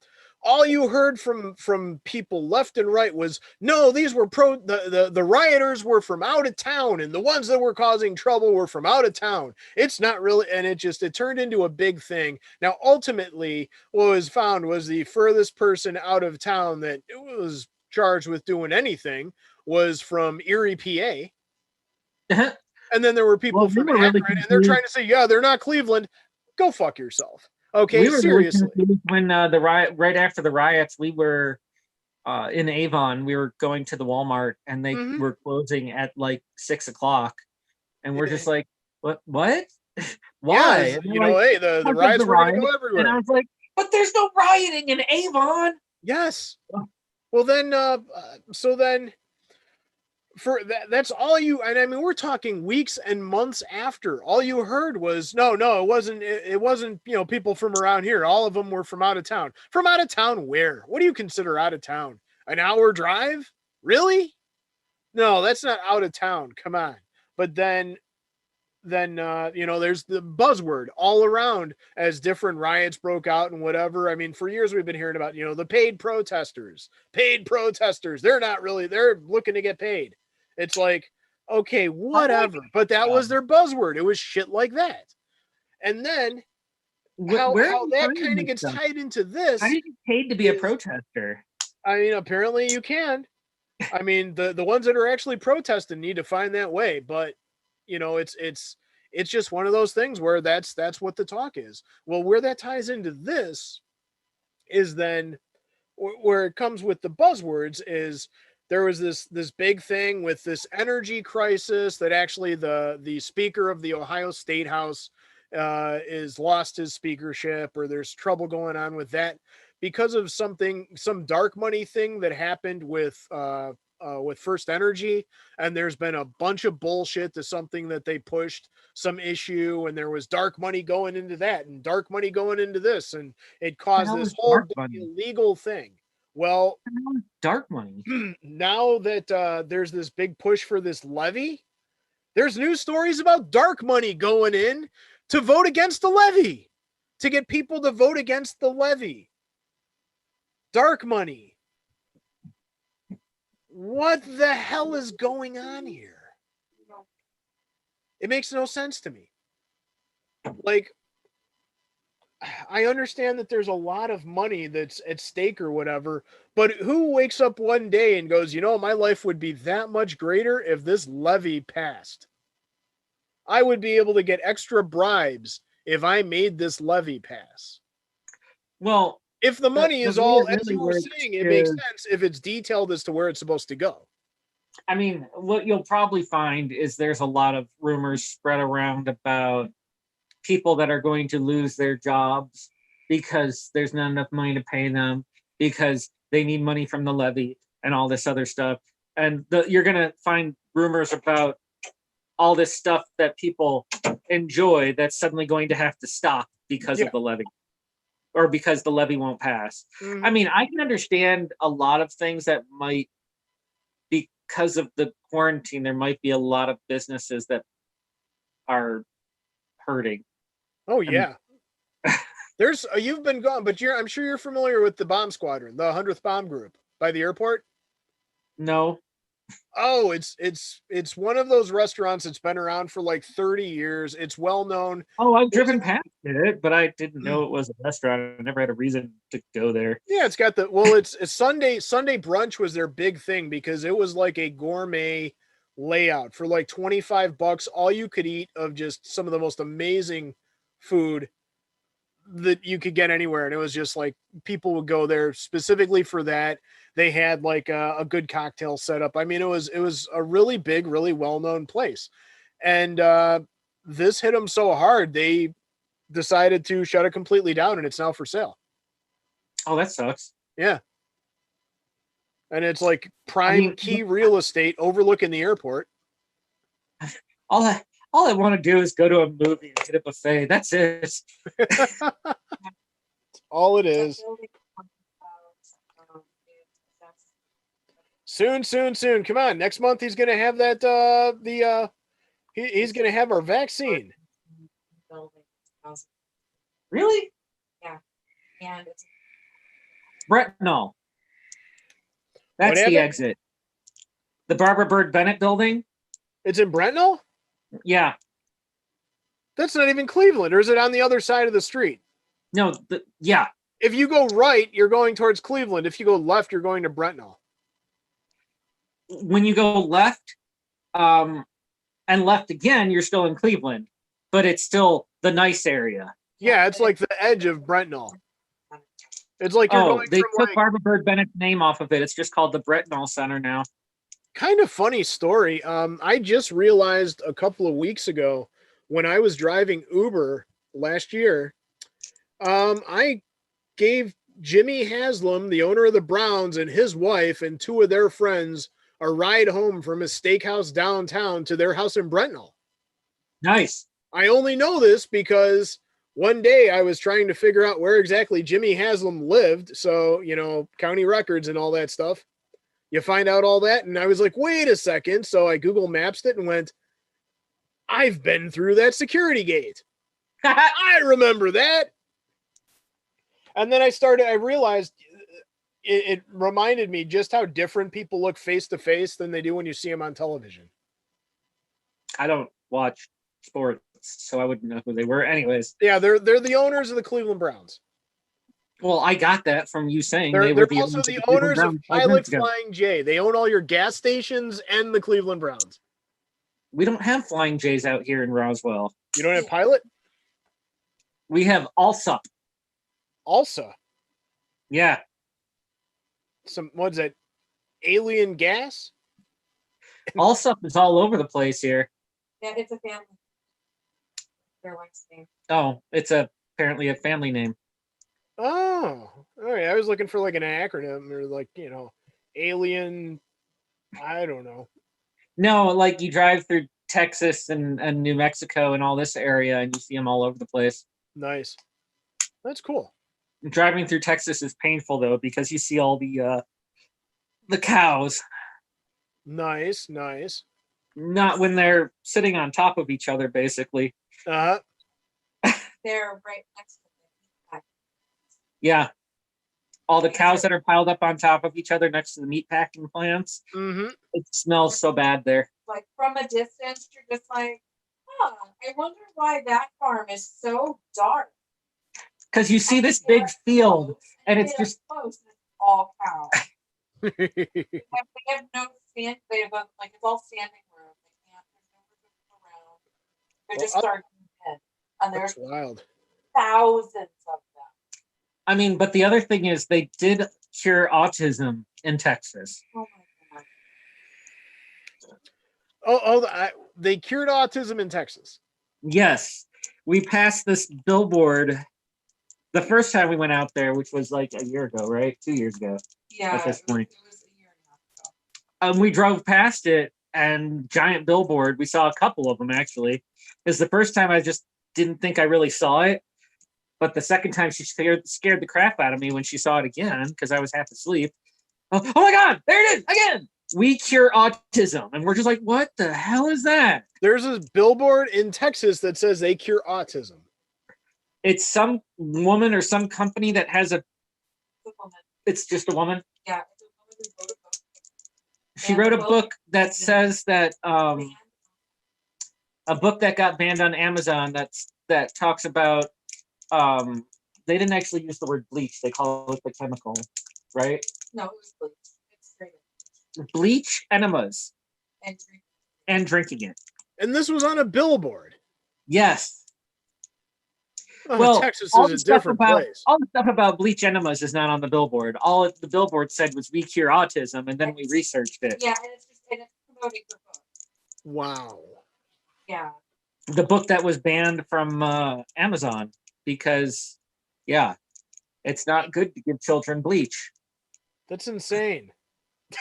all you heard from people left and right was, no, these were the rioters were from out of town, and the ones that were causing trouble were from out of town. It's not really, and it turned into a big thing. Now ultimately what was found was the furthest person out of town that was charged with doing anything was from Erie, PA. And then there were people Well, we from were really Akron, and they're confused. trying to say, yeah, they're not Cleveland. Go fuck yourself. Okay, We were really seriously. confused when the riot, right after the riots, we were in Avon. We were going to the Walmart, and they Mhm. were closing at like 6 o'clock, and we're just like, what? What? Why? Yeah, And they're like, hey, the because of riots the were going to riot. go And I everywhere. was like, but there's no rioting in Avon. Yes. Well, then, so then, for that's all you. And I mean, we're talking weeks and months after. All you heard was, no, it wasn't. It wasn't. People from around here. All of them were from out of town. From out of town, where? What do you consider out of town? An hour drive? Really? No, that's not out of town. Come on. But then there's the buzzword all around as different riots broke out and whatever. I mean, for years we've been hearing about, the paid protesters. They're looking to get paid. It's like, okay, whatever, but that was their buzzword. It was shit like that. And then Where are how you that finding kind of this gets stuff? tied into How do this you get paid to be a is, protester? I mean, apparently you can. I mean, the ones that are actually protesting need to find that way, but it's just one of those things where that's what the talk is. Well, where that ties into this is then where it comes with the buzzwords is, there was this big thing with this energy crisis that actually the speaker of the Ohio State House is lost his speakership, or there's trouble going on with that because of some dark money thing that happened with First Energy. And there's been a bunch of bullshit to something that they pushed, some issue, and there was dark money going into that and dark money going into this, and it The caused hell this is whole dark big money? illegal thing. Well, The hell is dark money? now that there's this big push for this levy, there's news stories about dark money going in to vote against the levy, to get people to vote against the levy. Dark money. What the hell is going on here? It makes no sense to me. Like, I understand that there's a lot of money that's at stake or whatever, but who wakes up one day and goes, my life would be that much greater if this levy passed? I would be able to get extra bribes if I made this levy pass. Well, If the money the is way all, it as really you were works saying, it makes is, sense if it's detailed as to where it's supposed to go. I mean, what you'll probably find is there's a lot of rumors spread around about people that are going to lose their jobs because there's not enough money to pay them, because they need money from the levy and all this other stuff. And you're going to find rumors about all this stuff that people enjoy that's suddenly going to have to stop because of the levy, or because the levy won't pass. Mm-hmm. I mean, I can understand a lot of things that might, because of the quarantine, there might be a lot of businesses that are hurting. Oh yeah. There's you've been gone, but I'm sure you're familiar with the bomb squadron, the 100th bomb group by the airport. No. Oh, it's one of those restaurants that's been around for like 30 years. It's well known. Oh, I've driven past it, but I didn't know it was a restaurant. I never had a reason to go there. Yeah, it's got it's Sunday brunch was their big thing, because it was like a gourmet layout for like $25, all you could eat, of just some of the most amazing food that you could get anywhere. And it was just like, people would go there specifically for that. They had like a good cocktail setup. I mean, it was a really big, really well-known place. And this hit them so hard, they decided to shut it completely down, and it's now for sale. Oh, that sucks. Yeah. And it's like prime key real estate overlooking the airport. all I want to do is go to a movie and get a buffet. That's it. All it That is. building, um, Soon, soon, soon. Come on. Next month he's gonna have that he's gonna have our vaccine. building. Really? And it's Brett, no. What That's the happened? exit. The Barbara Bird Bennett building? It's in Brentnall? Yeah. That's not even Cleveland, or is it on the other side of the street? No, yeah. If you go right, you're going towards Cleveland. If you go left, you're going to Brentnall. When you go left, and left again, you're still in Cleveland, but it's still the nice area. Yeah, it's like the edge of Brentnall. It's like you're going They from took like Barbara Bird Bennett's name off of it. It's just called the Brentnall Center now. kind of funny story. I just realized a couple of weeks ago when I was driving Uber last year, I gave Jimmy Haslam, the owner of the Browns, and his wife and two of their friends a ride home from his steakhouse downtown to their house in Brentnall. Nice. I only know this because one day I was trying to figure out where exactly Jimmy Haslam lived. So, county records and all that stuff. You find out all that. And I was like, wait a second. So I Google Maps it and went, I've been through that security gate. I remember that. And then I realized it reminded me just how different people look face to face than they do when you see them on television. I don't watch sports, so I wouldn't know who they were. Anyways. Yeah, they're the owners of the Cleveland Browns. Well, I got that from you saying They're were the also the Cleveland owners of Browns 5 Pilot minutes ago. Flying J. They own all your gas stations and the Cleveland Browns. We don't have Flying J's out here in Roswell. You don't have Pilot? We have Allsup. Also, Yeah. what's that? Alien gas? Allsup is all over the place here. Yeah, it's a family. Their wife's name. Oh, it's apparently a family name. Oh, all right. I was looking for like an acronym or like, alien. I don't know. No, like you drive through Texas and New Mexico and all this area and you see them all over the place. Nice. That's cool. Driving through Texas is painful though because you see all the cows. Nice, nice. Not when they're sitting on top of each other, basically. Uh-huh. They're right next to them. Yeah. All the cows that are piled up on top of each other next to the meat packing plants. Mm-hmm. It smells so bad there. Like from a distance, you're just like, I wonder why that farm is so dark. Because you see this big field and it's just close. It's all cows. They have no stand. They have it's all standing room. They can't. There's no room around. They're just starting in, and That's there's wild. thousands of them. I mean, but the other thing is they did cure autism in Texas. Oh my god. They cured autism in Texas. Yes. We passed this billboard the first time we went out there, which was like a year ago, right? 2 years ago. Yeah. At this point. It was a year and a half ago. We drove past it and giant billboard. We saw a couple of them actually. It's the first time I just didn't think I really saw it. But the second time she scared the crap out of me when she saw it again because I was half asleep. Oh my God, there it is again. We cure autism. And we're just like, what the hell is that? There's a billboard in Texas that says they cure autism. It's some woman or some company that has it's just a woman. Yeah, it's a woman who wrote a book. She wrote a book that says that a book that got banned on Amazon that talks about they didn't actually use the word bleach, they call it the chemical, right? No, it was bleach. It's straight. Bleach enemas And drinking it. And this was on a billboard. Yes. Oh, Well, Texas all is the a stuff different about place. all the stuff about bleach enemas is not on the billboard. All the billboard said was "we cure autism," and then we researched it. Yeah, and it's promoting the book. Wow. Yeah. The book that was banned from Amazon because, yeah, it's not good to give children bleach. That's insane.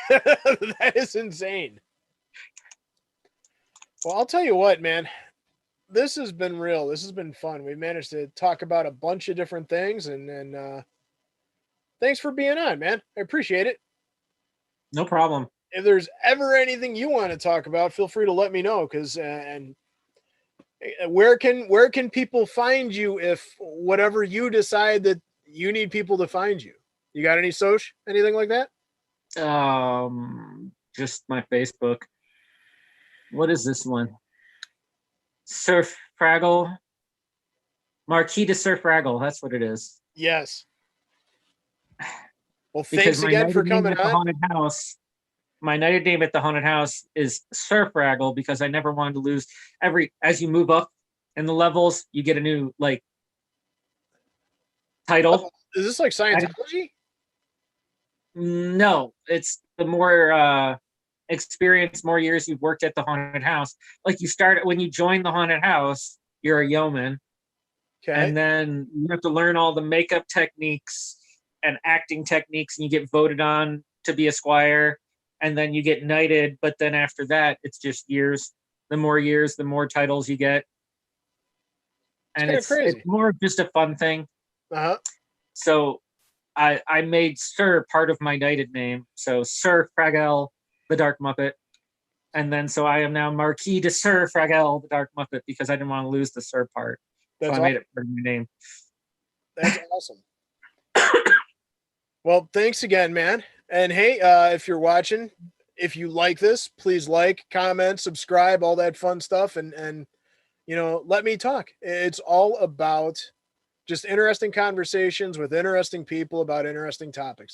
That is insane. Well, I'll tell you what, man. This has been real. This has been fun. We've managed to talk about a bunch of different things, and thanks for being on, man. I appreciate it. No problem. If there's ever anything you want to talk about, feel free to let me know. Because and where can people find you if whatever you decide that you need people to find you? You got any social, anything like that? Just my Facebook. What is this one? Surf Fraggle. Marquis de Surf Fraggle. That's what it is. Yes. Well, Because thanks my again for knighted name coming at the on. haunted house. My knighted name at the haunted house is Surf Fraggle because I never wanted to lose as you move up in the levels, you get a new title. Is this like Scientology? No, it's the more experience, more years you've worked at the haunted house. Like you start when you join the haunted house, you're a yeoman. Okay. And then you have to learn all the makeup techniques and acting techniques, and you get voted on to be a squire, and then you get knighted. But then after that, it's just years. The more years, the more titles you get. And it's more just a fun thing. Uh-huh. So I made Sir part of my knighted name. So Sir Fraggle, the Dark Muppet. And then so I am now Marquis de Sir Fraggle, the Dark Muppet, because I didn't want to lose the Sir part. So I made it part of my name. That's awesome. Well, thanks again, man. And hey, if you're watching, if you like this, please like, comment, subscribe, all that fun stuff, and let me talk. It's all about just interesting conversations with interesting people about interesting topics.